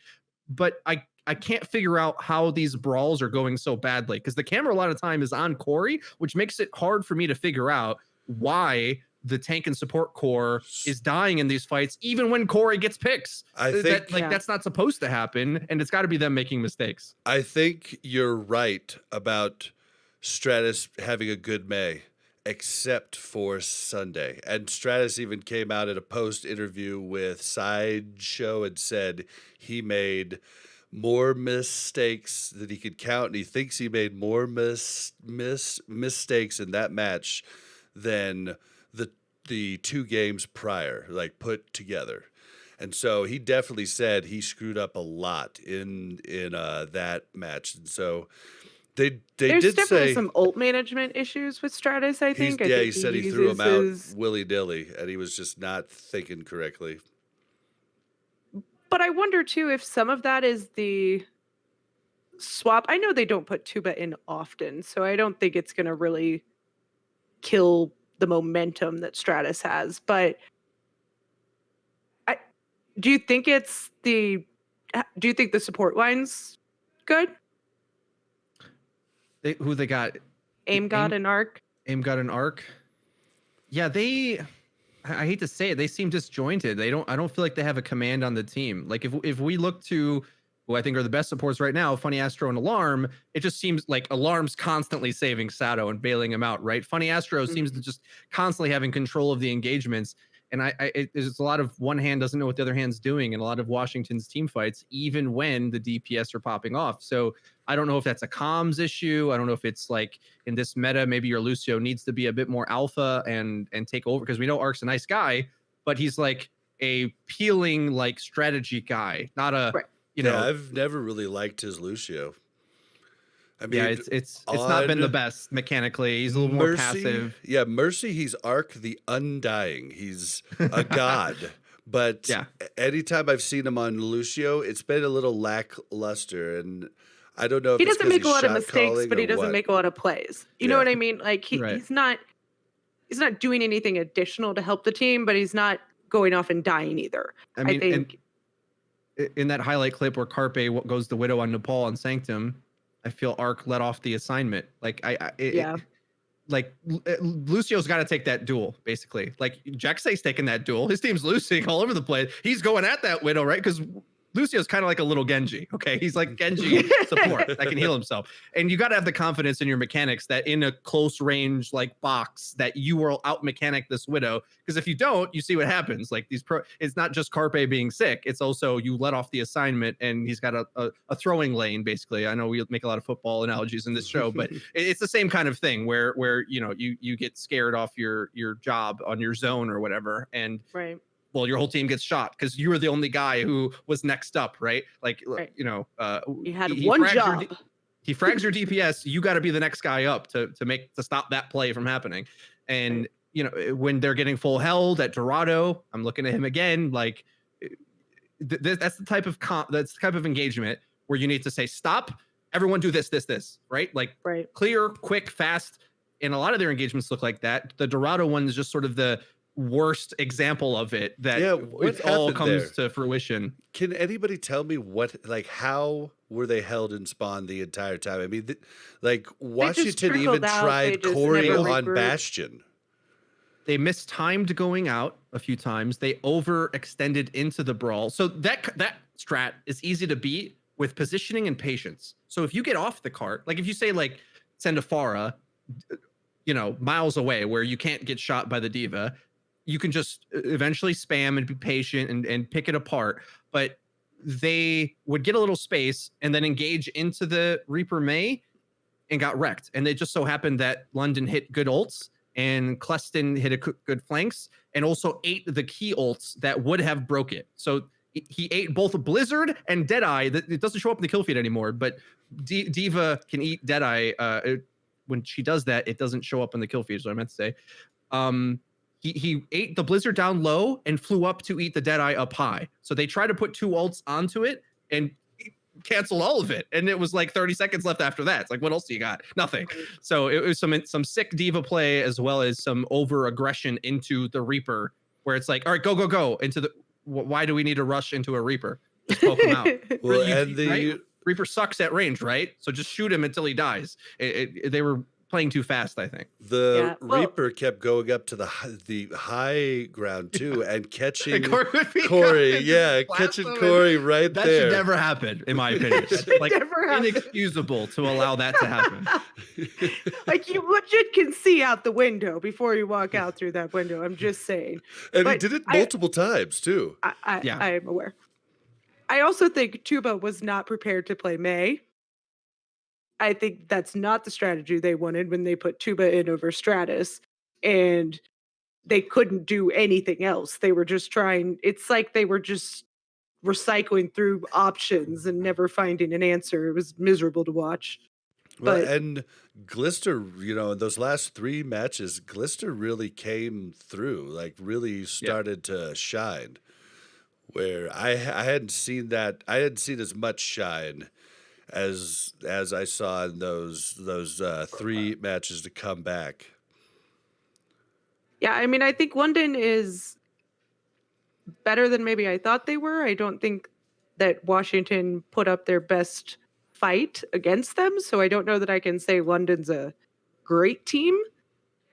but I can't figure out how these brawls are going so badly, because the camera a lot of time is on Corey, which makes it hard for me to figure out why the tank and support core is dying in these fights, even when Corey gets picks. I think that's not supposed to happen, and it's got to be them making mistakes. I think you're right about Stratus having a good May. except for Sunday. And Stratus even came out at a post interview with Sideshow and said he made more mistakes than he could count, and he thinks he made more mistakes in that match than the 2 games prior, like put together. And so he definitely said he screwed up a lot in that match. And so There's There's did definitely say some ult management issues with Stratus, I think. he said he threw him out uses willy-nilly, and he was just not thinking correctly. But I wonder too if some of that is the swap. I know they don't put Tuba in often, so I don't think it's going to really kill the momentum that Stratus has. But do you think the support line's good? Who they got? Aim God and Arc. Aim God and Arc. Yeah, I hate to say it, they seem disjointed. I don't feel like they have a command on the team. Like if we look to who I think are the best supports right now, Funny Astro and Alarm, it just seems like Alarm's constantly saving Sato and bailing him out, right? Funny Astro seems to just constantly having control of the engagements. And there's a lot of one hand doesn't know what the other hand's doing in a lot of Washington's team fights, even when the DPS are popping off. So I don't know if that's a comms issue. I don't know if it's like in this meta, maybe your Lucio needs to be a bit more alpha and take over, because we know Arc's a nice guy, but he's like a peeling like strategy guy, not a you know. I've never really liked his Lucio. I mean, yeah, it's not been the best mechanically. He's a little more passive. Yeah, Mercy, he's Arc the Undying. He's a god. But anytime I've seen him on Lucio, it's been a little lackluster. And I don't know if he doesn't make a lot of mistakes, but he doesn't make a lot of plays. You know what I mean? Like he's not doing anything additional to help the team, but he's not going off and dying either. I mean, I think in that highlight clip where Carpe goes the Widow on Nepal on Sanctum, I feel Arc let off the assignment. Like Lucio's got to take that duel, basically. Like Jaxay's taking that duel. His team's losing all over the place. He's going at that Widow, right? Because Lucio's kind of like a little Genji, okay? He's like Genji support that can heal himself. And you got to have the confidence in your mechanics that in a close range like box that you will out mechanic this Widow. Because if you don't, you see what happens. Like it's not just Carpe being sick. It's also you let off the assignment and he's got a throwing lane, basically. I know we make a lot of football analogies in this show, but it's the same kind of thing where you know you get scared off your job on your zone or whatever. And well, your whole team gets shot because you were the only guy who was next up, right? Like, you know, you had one job. He frags your DPS. You got to be the next guy up to stop that play from happening. And you know, when they're getting full held at Dorado, I'm looking at him again. Like, that's the type of engagement where you need to say, stop. Everyone do this, right? Like, clear, quick, fast. And a lot of their engagements look like that. The Dorado one is just sort of the worst example of it, that it all comes to fruition. Can anybody tell me how were they held in spawn the entire time? I mean, Washington even tried Corey on Bastion. They mistimed going out a few times. They overextended into the brawl. So that strat is easy to beat with positioning and patience. So if you get off the cart, like if you say like send a Pharah, you know, miles away where you can't get shot by the D.Va, you can just eventually spam and be patient and pick it apart. But they would get a little space and then engage into the Reaper May and got wrecked. And it just so happened that London hit good ults and Cleston hit a good flanks and also ate the key ults that would have broke it. So he ate both a Blizzard and Deadeye. It doesn't show up in the kill feed anymore, but D.Va can eat Deadeye. When she does that, it doesn't show up in the kill feed, is what I meant to say. He ate the Blizzard down low and flew up to eat the Deadeye up high. So they tried to put 2 ults onto it and canceled all of it. And it was like 30 seconds left after that. It's like, what else do you got? Nothing. So it was some sick D.Va play as well as some over aggression into the Reaper, where it's like, all right, go into the. Why do we need to rush into a Reaper? Just poke him out. Well, and Reaper sucks at range, right? So just shoot him until he dies. They were playing too fast, I think. The Reaper kept going up to the high ground too and catching Corey. Yeah, catching Corey right there. That should never happen, in my opinion. It's like inexcusable to allow that to happen. Like you legit can see out the window before you walk out through that window. I'm just saying. And he But did it multiple times too. Yeah. I am aware. I also think Tuba was not prepared to play May. I think that's not the strategy they wanted when they put Tuba in over Stratus, and they couldn't do anything else. They were just trying. It's like they were just recycling through options and never finding an answer. It was miserable to watch. Well, But and Glister, you know, in those last 3 matches, Glister really came through, like really started to shine. Where I hadn't seen that, I hadn't seen as much shine as I saw in those 3 matches to come back. yeah, I mean, I think London is better than maybe I thought they were. I don't think that Washington put up their best fight against them, so I don't know that I can say London's a great team.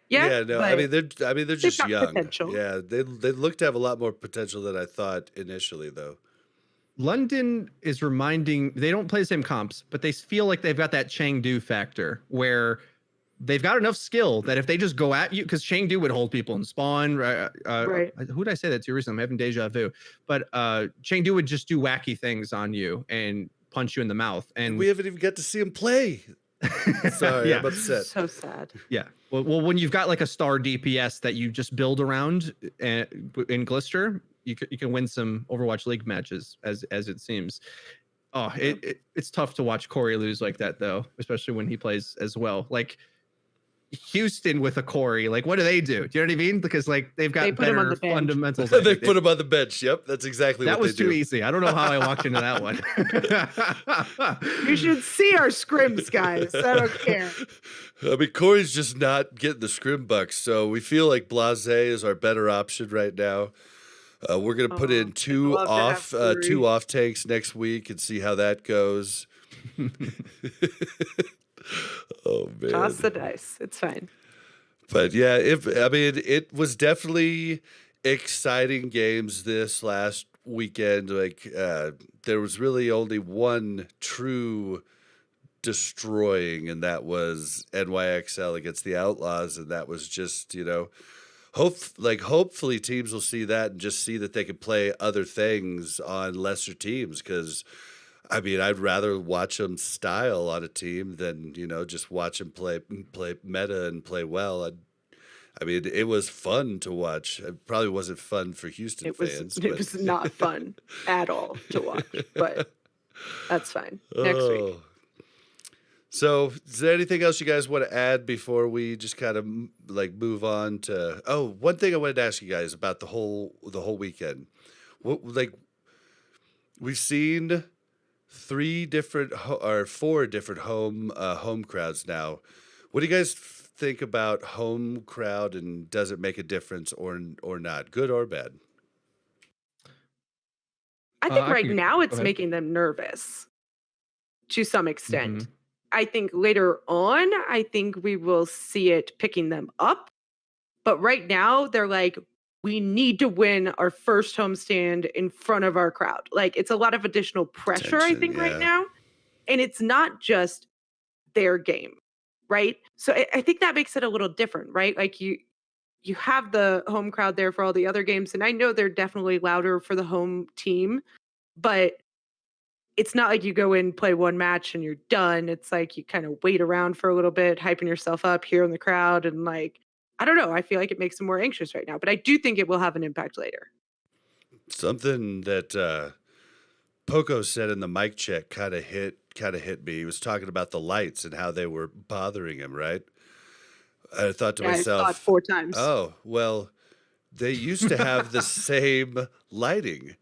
Yeah, no, I mean but they're they've just got young. potential. Yeah, they look to have a lot more potential than I thought initially, though. London is reminding, they don't play the same comps, but they feel like they've got that Chengdu factor where they've got enough skill that if they just go at you, because Chengdu would hold people in spawn. Right. Who did I say that to recently? I'm having deja vu. But Chengdu would just do wacky things on you and punch you in the mouth. And we haven't even got to see him play. Sorry, Yeah. I'm upset. So sad. Yeah. Well, when you've got like a star DPS that you just build around in Glister, you can win some Overwatch League matches as it seems. Oh, it's tough to watch Corey lose like that though, especially when he plays as well. Like Houston with a Corey, like what do they do? Do you know what I mean? Because like they've got They put him on better the bench. fundamentals. They put him on the bench. Yep, that's exactly That what they was do. too easy. I don't know how I walked into that one. You should see our scrims, guys. I don't care. I mean, Corey's just not getting the scrim bucks, so we feel like Blase is our better option right now. We're gonna put in I'd two love to have three. off tanks next week and see how that goes. Oh man! Toss the dice. It's fine. But yeah, it was definitely exciting games this last weekend. Like there was really only one true destroying, and that was NYXL against the Outlaws, and that was just, you know, hopefully teams will see that and just see that they can play other things on lesser teams, because I mean, I'd rather watch them style on a team than, you know, just watch them play meta and play well. I mean, it was fun to watch. It probably wasn't fun for Houston fans. It was not fun at all to watch, but that's fine. Next week. So, is there anything else you guys want to add before we just kind of like move on to? Oh, one thing I wanted to ask you guys about the whole weekend. What, like, we've seen 4 different home crowds now. What do you guys think about home crowd, and does it make a difference or not, good or bad? I think right now go it's ahead. making them nervous to some extent. Mhm. I think later on, I think we will see it picking them up. But right now, they're like, we need to win our first homestand in front of our crowd. Like, it's a lot of additional pressure, I Tension, think, yeah. right now. And it's not just their game, right? So I think that makes it a little different, right? Like, you have the home crowd there for all the other games. And I know they're definitely louder for the home team, but it's not like you go in, play one match, and you're done. It's like you kind of wait around for a little bit, hyping yourself up here in the crowd. And like, I don't know. I feel like it makes them more anxious right now, but I do think it will have an impact later. Something that Poco said in the mic check kind of hit me. He was talking about the lights and how they were bothering him, right? I thought to Yeah, I myself, saw it 4 times. oh, well, they used to have the same lighting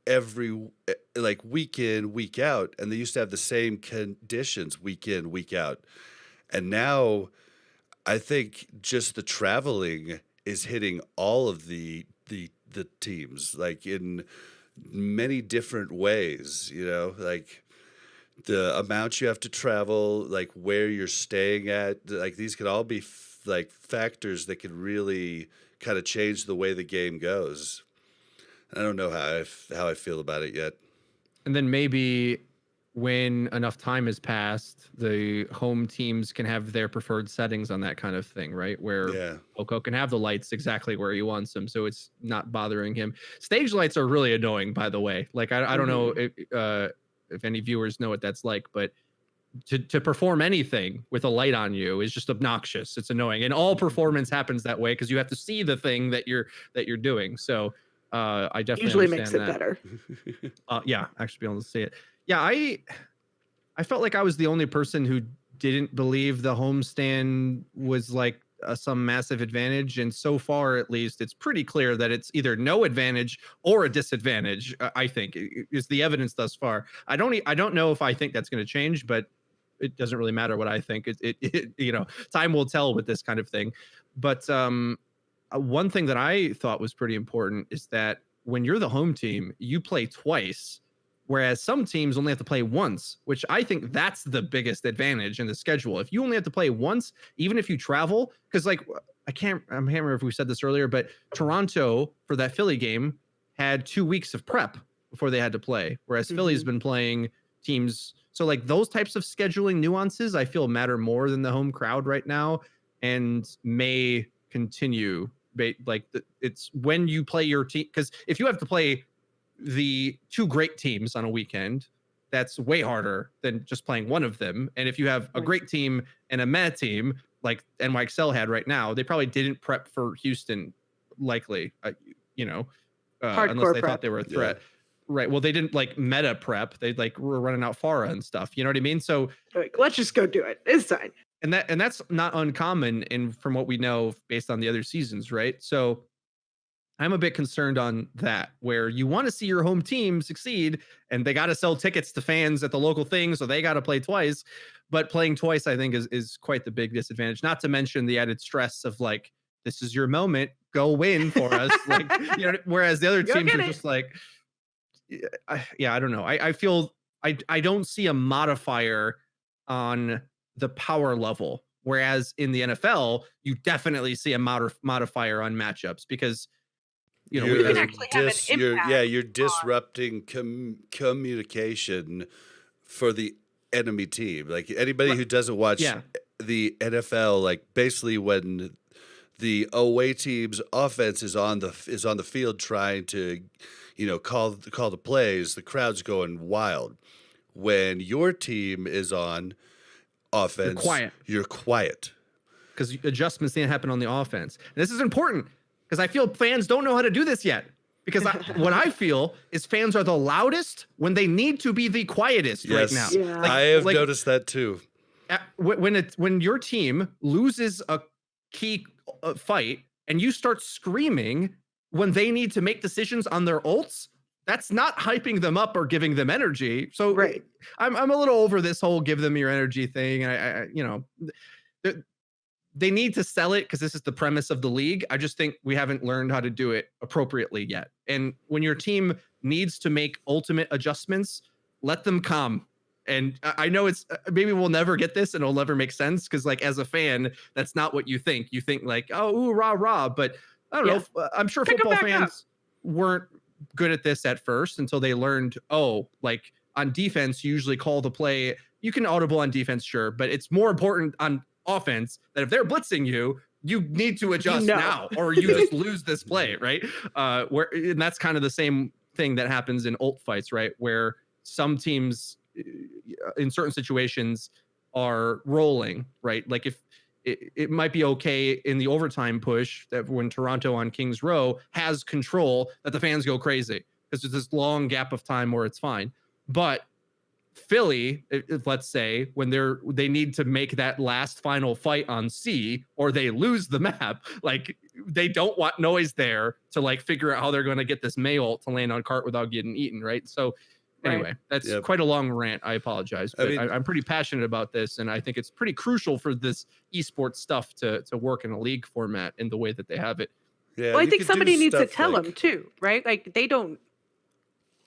every, like, week in, week out, and they used to have the same conditions week in, week out. And now I think just the traveling is hitting all of the teams, like, in many different ways, you know, like the amount you have to travel, like where you're staying at, like these could all be like factors that could really kind of change the way the game goes. I don't know how I feel about it yet. And then maybe when enough time has passed, the home teams can have their preferred settings on that kind of thing, right? Where Oko can have the lights exactly where he wants them, so it's not bothering him. Stage lights are really annoying, by the way. Like I don't know if any viewers know what that's like, but to perform anything with a light on you is just obnoxious. It's annoying, and all performance happens that way because you have to see the thing that you're doing. So I definitely Usually makes it that. better. Yeah, actually be able to see it. Yeah, I felt like I was the only person who didn't believe the homestand was like some massive advantage, and so far at least it's pretty clear that it's either no advantage or a disadvantage. I think is the evidence thus far. I don't know if I think that's going to change, but it doesn't really matter what I think. It you know, time will tell with this kind of thing. But one thing that I thought was pretty important is that when you're the home team, you play twice, whereas some teams only have to play once, which I think that's the biggest advantage in the schedule. If you only have to play once, even if you travel, because like I can't remember if we said this earlier, but Toronto for that Philly game had 2 weeks of prep before they had to play, whereas Philly's been playing teams. So like those types of scheduling nuances, I feel matter more than the home crowd right now, and may continue. Like it's when you play your team, because if you have to play the two great teams on a weekend, that's way harder than just playing one of them. And if you have a great team and a meh team like NYXL had right now, they probably didn't prep for Houston, likely, unless they thought they were a threat. Yeah. Right. Well, they didn't like meta prep. They like were running out Pharah and stuff. You know what I mean? So like, let's just go do it. It's fine. And that's not uncommon from what we know based on the other seasons, right? So I'm a bit concerned on that, where you want to see your home team succeed and they got to sell tickets to fans at the local thing, so they got to play twice. But playing twice, I think, is quite the big disadvantage. Not to mention the added stress of like, this is your moment, go win for us. Like, you know, whereas the other teams are just like, I don't know. I feel I don't see a modifier on the power level, whereas in the NFL, you definitely see a modifier on matchups because you can actually have an impact. You're disrupting communication for the enemy team. Like anybody who doesn't watch the NFL, like basically when the away team's offense is on the field trying to, call the plays, the crowd's going wild. When your team is on offense, you're quiet. Because adjustments didn't happen on the offense. And this is important because I feel fans don't know how to do this yet. Because what I feel is fans are the loudest when they need to be the quietest right now. Yeah. I have noticed that too. When your team loses a key fight and you start screaming when they need to make decisions on their ults, that's not hyping them up or giving them energy. So I'm a little over this whole give them your energy thing. They need to sell it because this is the premise of the league. I just think we haven't learned how to do it appropriately yet. And when your team needs to make ultimate adjustments, let them come. And I know it's maybe we'll never get this and it'll never make sense because like as a fan, that's not what you think. You think like, oh, ooh, rah, rah. But I don't know. I'm sure football fans weren't good at this at first until they learned, like on defense, you usually call the play. You can audible on defense, sure, but it's more important on offense that if they're blitzing you, you need to adjust now or you just lose this play, right? And that's kind of the same thing that happens in ult fights, right? Where some teams in certain situations are rolling, right? Like if it might be okay in the overtime push that when Toronto on Kings Row has control that the fans go crazy because there's this long gap of time where it's fine. But Philly, let's say, when they need to make that last final fight on C or they lose the map, like they don't want noise there to like figure out how they're going to get this May ult to land on cart without getting eaten, right? So anyway, that's quite a long rant. I apologize, but I'm pretty passionate about this, and I think it's pretty crucial for this esports stuff to work in a league format in the way that they have it. Yeah, well, I think somebody needs to tell them too, right? Like they don't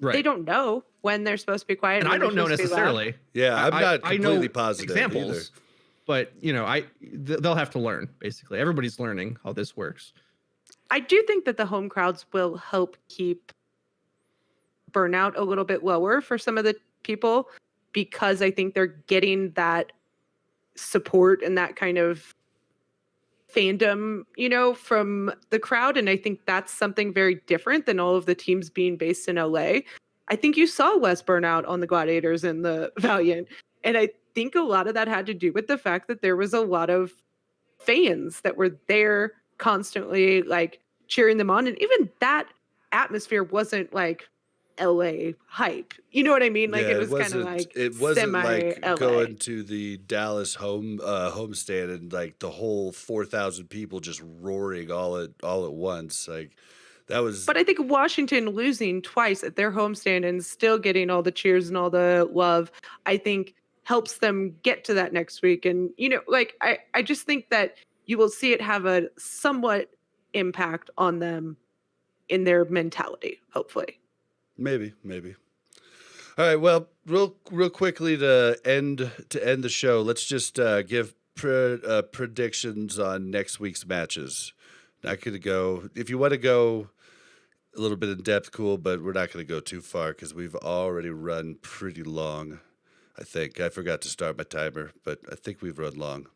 know when they're supposed to be quiet. And I don't know necessarily. Yeah, I'm not completely positive examples, either. But they'll have to learn. Basically, everybody's learning how this works. I do think that the home crowds will help keep burnout a little bit lower for some of the people. because I think they're getting that support and that kind of fandom, from the crowd. And I think that's something very different than all of the teams being based in LA. I think you saw less burnout on the Gladiators and the Valiant. And I think a lot of that had to do with the fact that there was a lot of fans that were there constantly, like cheering them on. And even that atmosphere wasn't like LA hype. You know what I mean? Like it was kind of like it wasn't like semi-LA. going to the Dallas homestand and like the whole 4,000 people just roaring all at once. Like that was. But I think Washington losing twice at their homestand and still getting all the cheers and all the love, I think helps them get to that next week. And like I just think that you will see it have a somewhat impact on them in their mentality, hopefully. Maybe. All right. Well, real quickly to end the show, let's just give predictions on next week's matches. Not going to go. If you want to go a little bit in depth, cool, but we're not going to go too far because we've already run pretty long. I think I forgot to start my timer, but I think we've run long.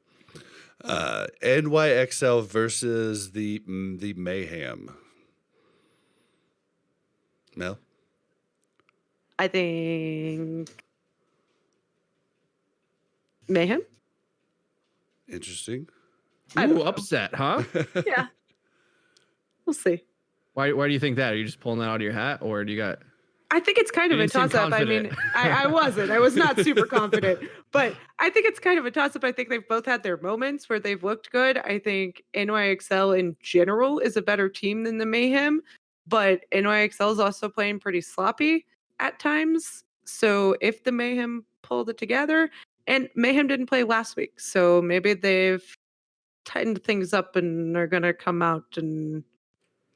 NYXL versus the Mayhem. Mel? I think Mayhem. Interesting. Ooh, upset, huh? Yeah. We'll see. Why do you think that? Are you just pulling that out of your hat, or do you got? I think it's kind of You a didn't seem toss-up. I mean, confident. I wasn't. I was not super confident. But I think it's kind of a toss-up. I think they've both had their moments where they've looked good. I think NYXL in general is a better team than the Mayhem. But NYXL is also playing pretty sloppy at times. So if the Mayhem pulled it together, and Mayhem didn't play last week, so maybe they've tightened things up and are going to come out and...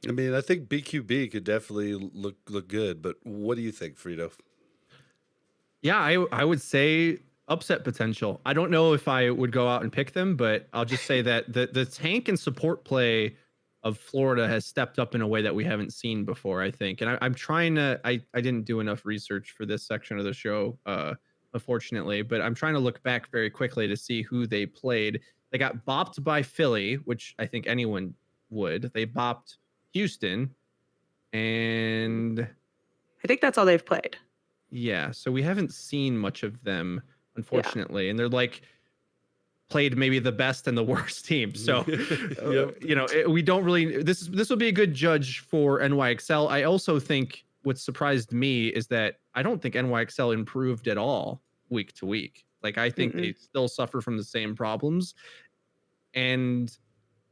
I mean, I think BQB could definitely look good, but what do you think, Freedo? Yeah, I would say upset potential. I don't know if I would go out and pick them, but I'll just say that the tank and support play of Florida has stepped up in a way that we haven't seen before, I think. And I'm trying to, I didn't do enough research for this section of the show, unfortunately, but I'm trying to look back very quickly to see who they played. They got bopped by Philly, which I think anyone would. They bopped Houston, and I think that's all they've played. Yeah, so we haven't seen much of them, unfortunately, and they're like played maybe the best and the worst team. So, we don't really. This will be a good judge for NYXL. I also think what surprised me is that I don't think NYXL improved at all week to week. Like I think they still suffer from the same problems, and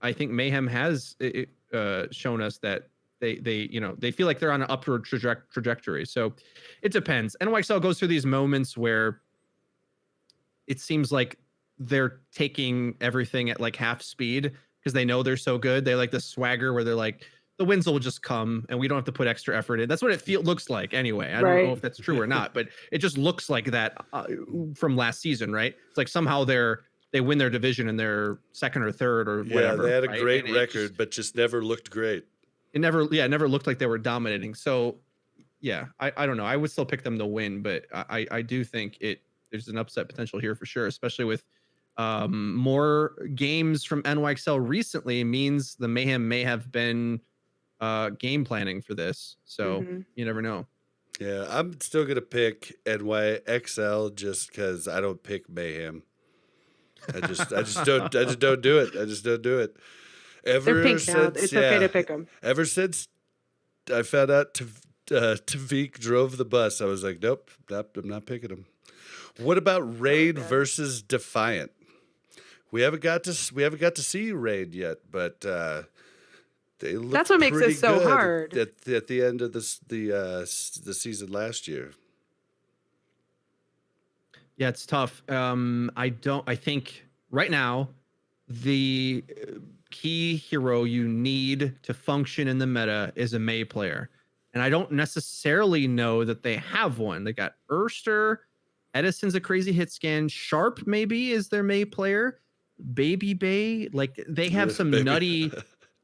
I think Mayhem has shown us that they feel like they're on an upward trajectory. So it depends. NYXL goes through these moments where it seems like they're taking everything at like half speed because they know they're so good. They like the swagger where they're like, the wins will just come and we don't have to put extra effort in. That's what it looks like anyway. I don't know if that's true or not, but it just looks like that from last season, right? It's like somehow they win their division and they're second or third or whatever. Yeah, they had a great record, but just never looked great. It never looked like they were dominating. So, yeah, I don't know. I would still pick them to win, but I do think there's an upset potential here for sure, especially with more games from NYXL recently means the Mayhem may have been game planning for this. So you never know. Yeah, I'm still going to pick NYXL just because I don't pick Mayhem. I just don't do it. I just don't do it. They're pink now. It's okay to pick them. Ever since I found out Tavik drove the bus, I was like, nope, I'm not picking him. What about Raid versus Defiant? We haven't got to see Raid yet, but they look. That's what makes it so hard at the end of the season last year. Yeah, it's tough. I think right now the key hero you need to function in the meta is a May player. And I don't necessarily know that they have one. They got Erster, Edison's a crazy hit scan, Sharp maybe is their May player, Baby Bay, like they have some nutty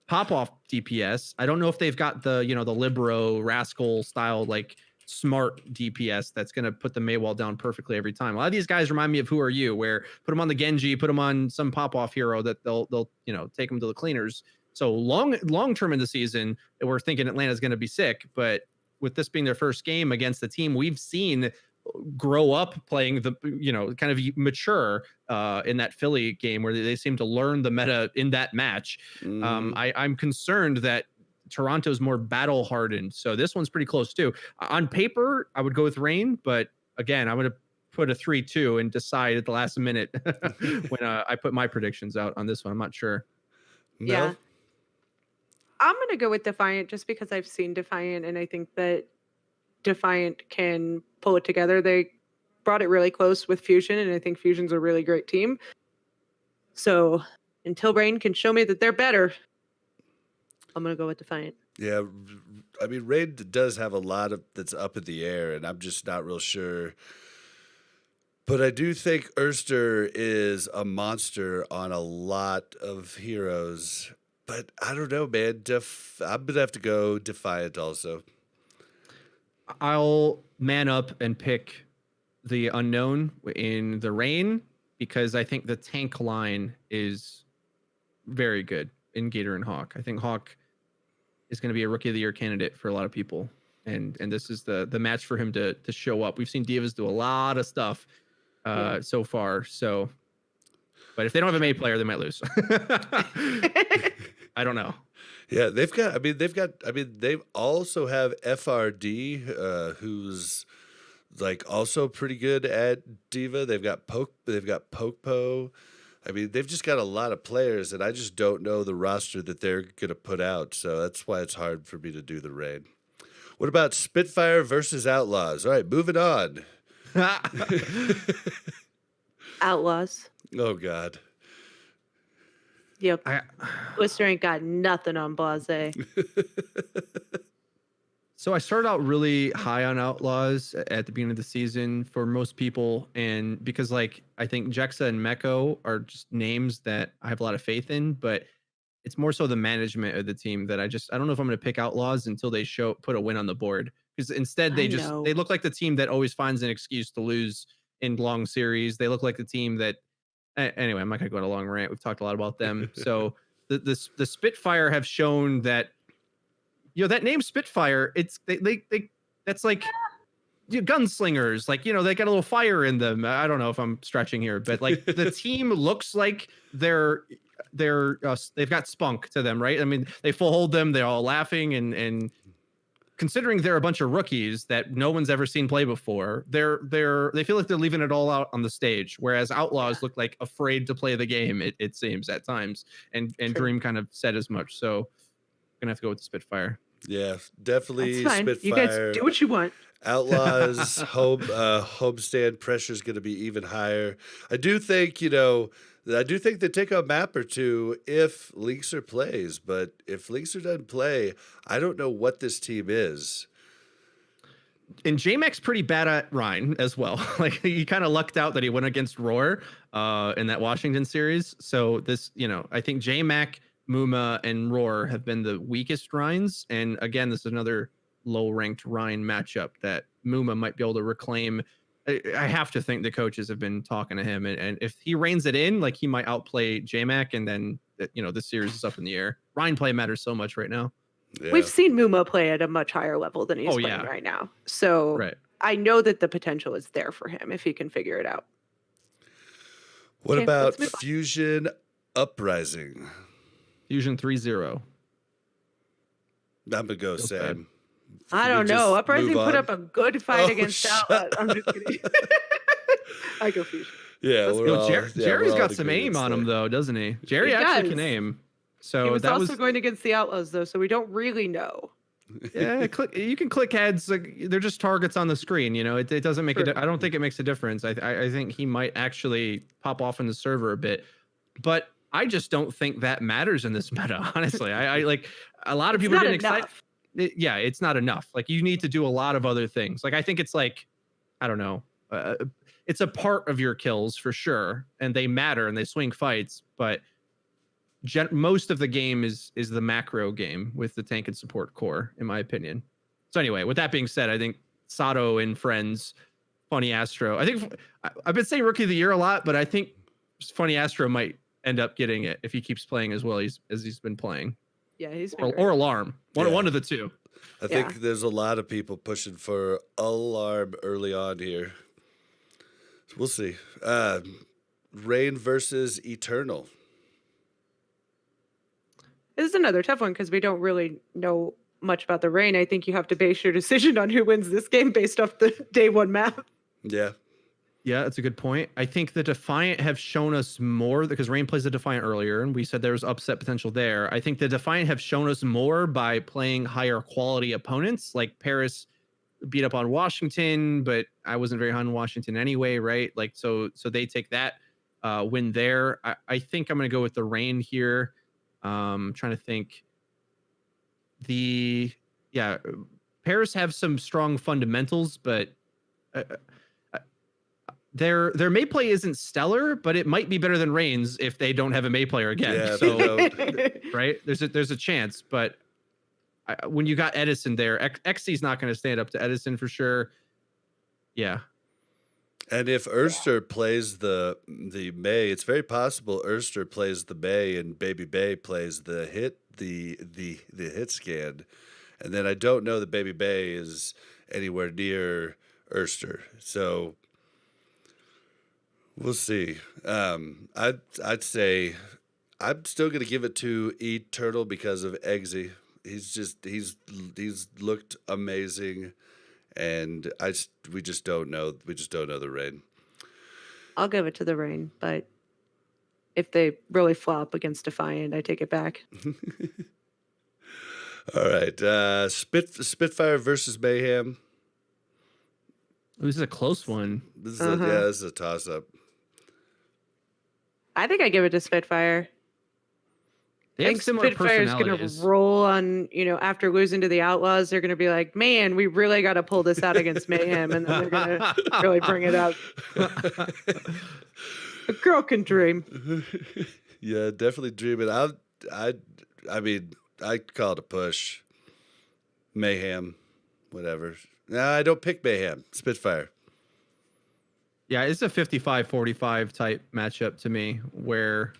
pop-off DPS. I don't know if they've got the, the Libero Rascal style like smart DPS that's going to put the Maywall down perfectly every time. A lot of these guys remind me of Who Are You, where put them on the Genji, put them on some pop-off hero that they'll take them to the cleaners. So long term in the season, we're thinking Atlanta's going to be sick, but with this being their first game against the team we've seen grow up playing the kind of mature in that Philly game where they seem to learn the meta in that match. I'm concerned that Toronto's more battle hardened, so this one's pretty close too. On paper I would go with Reign, but again I'm going to put a 3-2 and decide at the last minute when I put my predictions out on this one. I'm not sure. Yeah, I'm going to go with Defiant just because I've seen Defiant and I think that Defiant can pull it together. They brought it really close with Fusion, and I think Fusion's a really great team. So until Reign can show me that they're better, I'm going to go with Defiant. Yeah, I mean, Reign does have a lot of that's up in the air, and I'm just not real sure. But I do think Erster is a monster on a lot of heroes. But I don't know, man. I'm going to have to go Defiant also. I'll man up and pick the unknown in the Reign because I think the tank line is very good in Gator and Hawk. I think Hawk is going to be a Rookie of the Year candidate for a lot of people, and this is the match for him to show up. We've seen Divas do a lot of stuff so far. So, but if they don't have a May player, they might lose. I don't know. Yeah, they also have FRD, who's like also pretty good at Diva. They've got Pokepo. I mean, they've just got a lot of players, and I just don't know the roster that they're gonna put out. So that's why it's hard for me to do the raid. What about Spitfire versus Outlaws? All right, moving on. Outlaws. Oh God. Yep. Lister ain't got nothing on Blase. So I started out really high on Outlaws at the beginning of the season for most people, and because I think Jexa and Meko are just names that I have a lot of faith in, but it's more so the management of the team that I don't know if I'm going to pick Outlaws until they put a win on the board, because instead they look like the team that always finds an excuse to lose in long series. They look like the team that anyway, I'm not going to go on a long rant. We've talked a lot about them. So the Spitfire have shown that, that name Spitfire, it's that's like gunslingers, they got a little fire in them. I don't know if I'm stretching here, but the team looks like they've got spunk to them, right? I mean, they full hold them. They're all laughing and considering they're a bunch of rookies that no one's ever seen play before, they feel like they're leaving it all out on the stage. Whereas Outlaws look like afraid to play the game, it seems at times. And Dream kind of said as much. So gonna have to go with the Spitfire. Yeah, definitely. That's fine. Spitfire. You guys do what you want. Outlaws homestand pressure is going to be even higher. I do think they take a map or two if Linkser plays, but if Linkser doesn't play, I don't know what this team is. And J-Mac's pretty bad at Rhine as well. He kind of lucked out that he went against Roar in that Washington series. So this, I think J-Mac, Muma, and Roar have been the weakest Rhines. And again, this is another low-ranked Rhine matchup that Muma might be able to reclaim. I have to think the coaches have been talking to him, and if he reins it in, he might outplay J-Mac, and then this series is up in the air. Rhine play matters so much right now. Yeah. We've seen Muma play at a much higher level than he's playing right now. So I know that the potential is there for him if he can figure it out. What about Fusion Uprising? Fusion 3-0. I'm going to go Sam. I don't know. Uprising put up a good fight against Outlaws. I'm just kidding. I go Fusion. Yeah, Jerry's got some aim on him, though, doesn't he? Jerry actually can aim. So he was also going against the Outlaws, though, so we don't really know. Yeah, you can click heads. They're just targets on the screen. It doesn't make I don't think it makes a difference. I think he might actually pop off in the server a bit, but I just don't think that matters in this meta. Honestly, I like a lot of people are getting excited. Yeah, it's not enough. You need to do a lot of other things. I think it's I don't know. It's a part of your kills for sure, and they matter and they swing fights. But most of the game is the macro game with the tank and support core, in my opinion. So anyway, with that being said, I think Sato and friends, Funny Astro. I think I've been saying Rookie of the Year a lot, but I think Funny Astro might end up getting it if he keeps playing as well as he's been playing. Yeah, he's been or Alarm. One of the two. I think there's a lot of people pushing for Alarm early on here. We'll see. Rain versus Eternal. This is another tough one because we don't really know much about the Rain. I think you have to base your decision on who wins this game based off the day one map. Yeah. Yeah, that's a good point. I think the Defiant have shown us more because Rain plays the Defiant earlier, and we said there was upset potential there. I think the Defiant have shown us more by playing higher quality opponents. Like Paris beat up on Washington, but I wasn't very high on Washington anyway, right? Like so they take that win there. I think I'm gonna go with the Rain here. Trying to think. Paris have some strong fundamentals, but their May play isn't stellar, but it might be better than Rain's if they don't have a May player again. Yeah, so right, there's a chance, but when you got Edison there, XC's not going to stand up to Edison for sure. Yeah. And if Erster plays the May, it's very possible Erster plays the May and Baby Bay plays the hit hit scan, and then I don't know that Baby Bay is anywhere near Erster, so we'll see. I'd say I'm still gonna give it to Eternal because of Eggsy. He's looked amazing. And we just don't know. We just don't know the Rain. I'll give it to the Rain, but if they really flop against Defiant, I take it back. All right, Spitfire versus Mayhem. This is a close one. This is a toss-up. I think I give it to Spitfire. They I have think similar Spitfire's going personalities. to roll on, after losing to the Outlaws, they're going to be like, man, we really got to pull this out against Mayhem. And then they're going to really bring it up. A girl can dream. Yeah, definitely dream it. I mean, I call it a push. Mayhem, whatever. No, I don't pick Mayhem. Spitfire. Yeah, it's a 55-45 type matchup to me where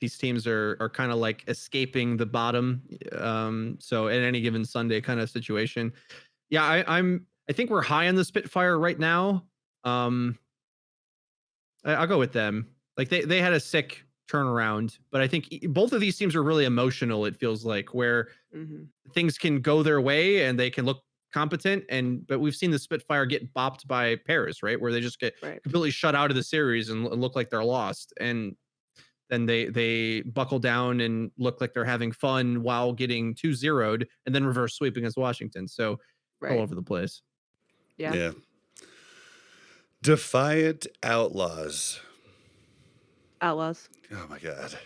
these teams are kind of like escaping the bottom. So at any given Sunday kind of situation. Yeah, I think we're high on the Spitfire right now. I'll go with them. Like they had a sick turnaround, but I think both of these teams are really emotional. It feels like where things can go their way and they can look competent, but we've seen the Spitfire get bopped by Paris, right? Where they just get completely shut out of the series and look like they're lost. And then they buckle down and look like they're having fun while getting 2-0'd and then reverse sweep against Washington. So all over the place. Yeah. Defiant Outlaws. Outlaws. Oh my God.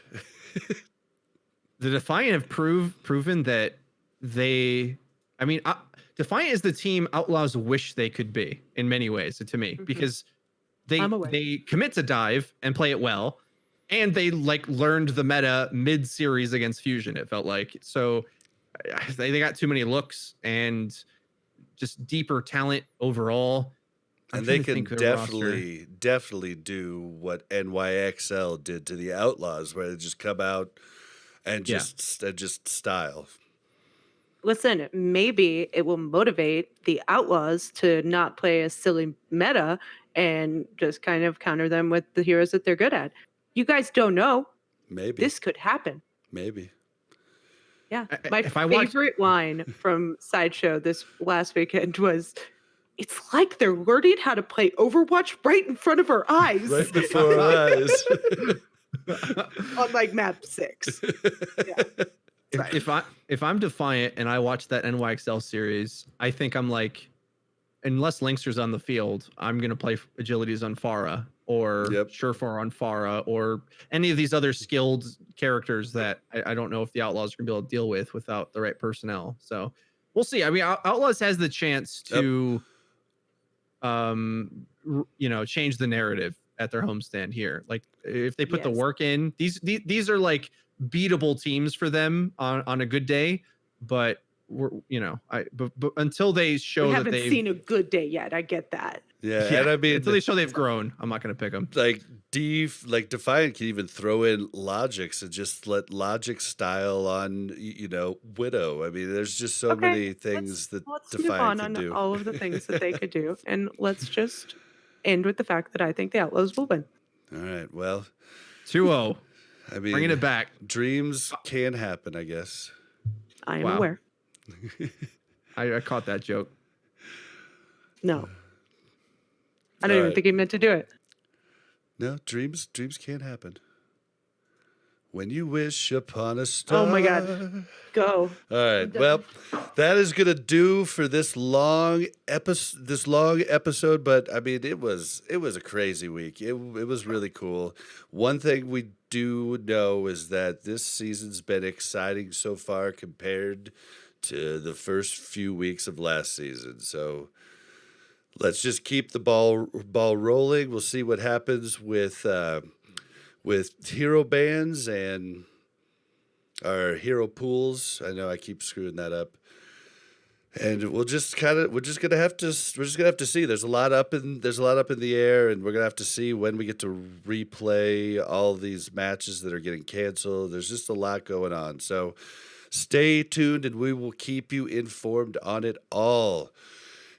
The Defiant have proven that Defiant is the team Outlaws wish they could be in many ways to me, because they commit to dive and play it well. And they learned the meta mid-series against Fusion, it felt like. So they got too many looks and just deeper talent overall. And they can definitely do what NYXL did to the Outlaws, where they just come out and just style. Listen, maybe it will motivate the Outlaws to not play a silly meta and just kind of counter them with the heroes that they're good at. You guys don't know. Maybe. This could happen. Maybe. Yeah. My favorite line from Sideshow this last weekend was, it's like they're learning how to play Overwatch right in front of our eyes. Right before our eyes. On map 6. Yeah. If I'm Defiant and I watch that NYXL series, I think I'm like, unless Linkster's on the field, I'm gonna play Agilities on Pharah or Surefour on Pharah or any of these other skilled characters that I don't know if the Outlaws are gonna be able to deal with without the right personnel. So we'll see. I mean, Outlaws has the chance to, change the narrative at their homestand here. Like if they put the work in, these are like beatable teams for them on a good day, but but until they show We that haven't they've seen a good day yet. I get that. Yeah, and I mean, until they show they've grown, I'm not going to pick them. like Defiant can even throw in Logix and just let Logix style on Widow. I mean, there's just so many things that Let's move Defiant on can do. all of the things that they could do, and let's just end with the fact that I think the Outlaws will win. All right, well, 2-0. I mean, Bringing it back. Dreams can happen, I guess. I am Wow. aware. I caught that joke. No, I don't even right. think he meant to do it. No, dreams can happen. When you wish upon a star. Oh my God. Go. All right. Well, that is gonna do for this long episode. But I mean, it was a crazy week. It was really cool. One thing we do know is that this season's been exciting so far compared to the first few weeks of last season. So let's just keep the ball rolling. We'll see what happens with hero bands and our hero pools. I know I keep screwing that up. And we're just gonna have to see. There's a lot up in the air, and we're gonna have to see when we get to replay all these matches that are getting canceled. There's just a lot going on. So stay tuned, and we will keep you informed on it all.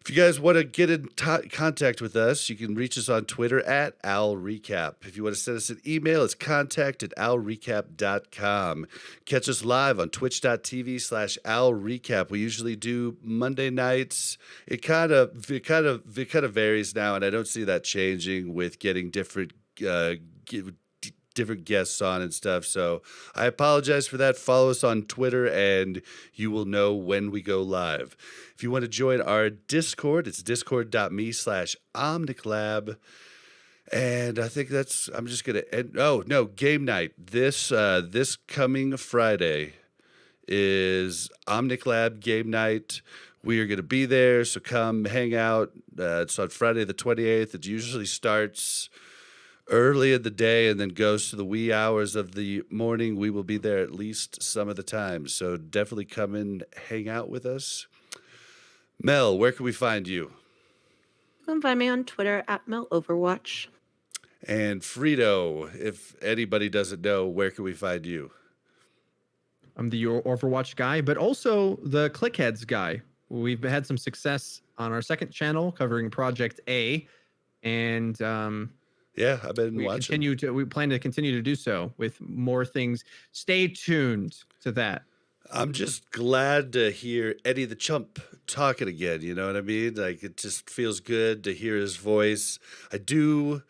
If you guys want to get in contact with us, you can reach us on Twitter at @OwlRecap. If you want to send us an email, it's contact@owlrecap.com. Catch us live on twitch.tv/OwlRecap. We usually do Monday nights. It kind of varies now, and I don't see that changing with getting different guests on and stuff. So I apologize for that. Follow us on Twitter and you will know when we go live. If you want to join our Discord, it's discord.me/OmnicLab. And I think I'm just going to end. Oh, no, game night. This coming Friday is OmnicLab game night. We are going to be there. So come hang out. It's on Friday the 28th. It usually starts early in the day and then goes to the wee hours of the morning. We will be there at least some of the time. So definitely come and hang out with us. Mel, where can we find you? You can find me on Twitter at MelOverwatch. And Freedo, if anybody doesn't know, where can we find you? I'm the Overwatch guy, but also the Clickheads guy. We've had some success on our second channel covering Project A, and yeah, I've been watching. We plan to continue to do so with more things. Stay tuned to that. I'm just glad to hear Eddie the Chump talking again. You know what I mean? Like, it just feels good to hear his voice. I do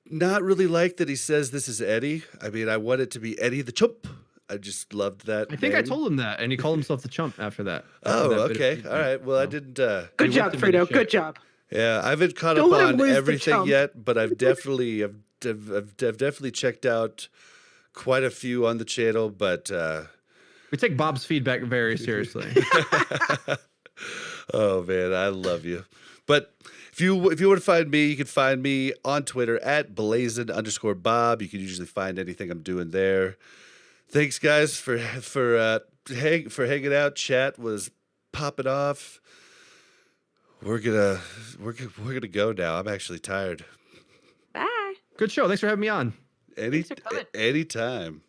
not really like that he says this is Eddie. I mean, I want it to be Eddie the Chump. I just loved that. I think I told him that, and he called himself the Chump after that. Oh, okay. All right. Well, I didn't. Good job, Freedo. Good job. Yeah, I haven't caught Don't up let him on lose the everything chump. yet, but I've definitely checked out quite a few on the channel. But we take Bob's feedback very seriously. oh man, I love you. But if you want to find me, you can find me on Twitter at @Blazin_Bob. You can usually find anything I'm doing there. Thanks, guys, for hanging out. Chat was popping off. We're gonna go now. I'm actually tired. Bye. Good show. Thanks for having me on. Thanks for coming. Anytime.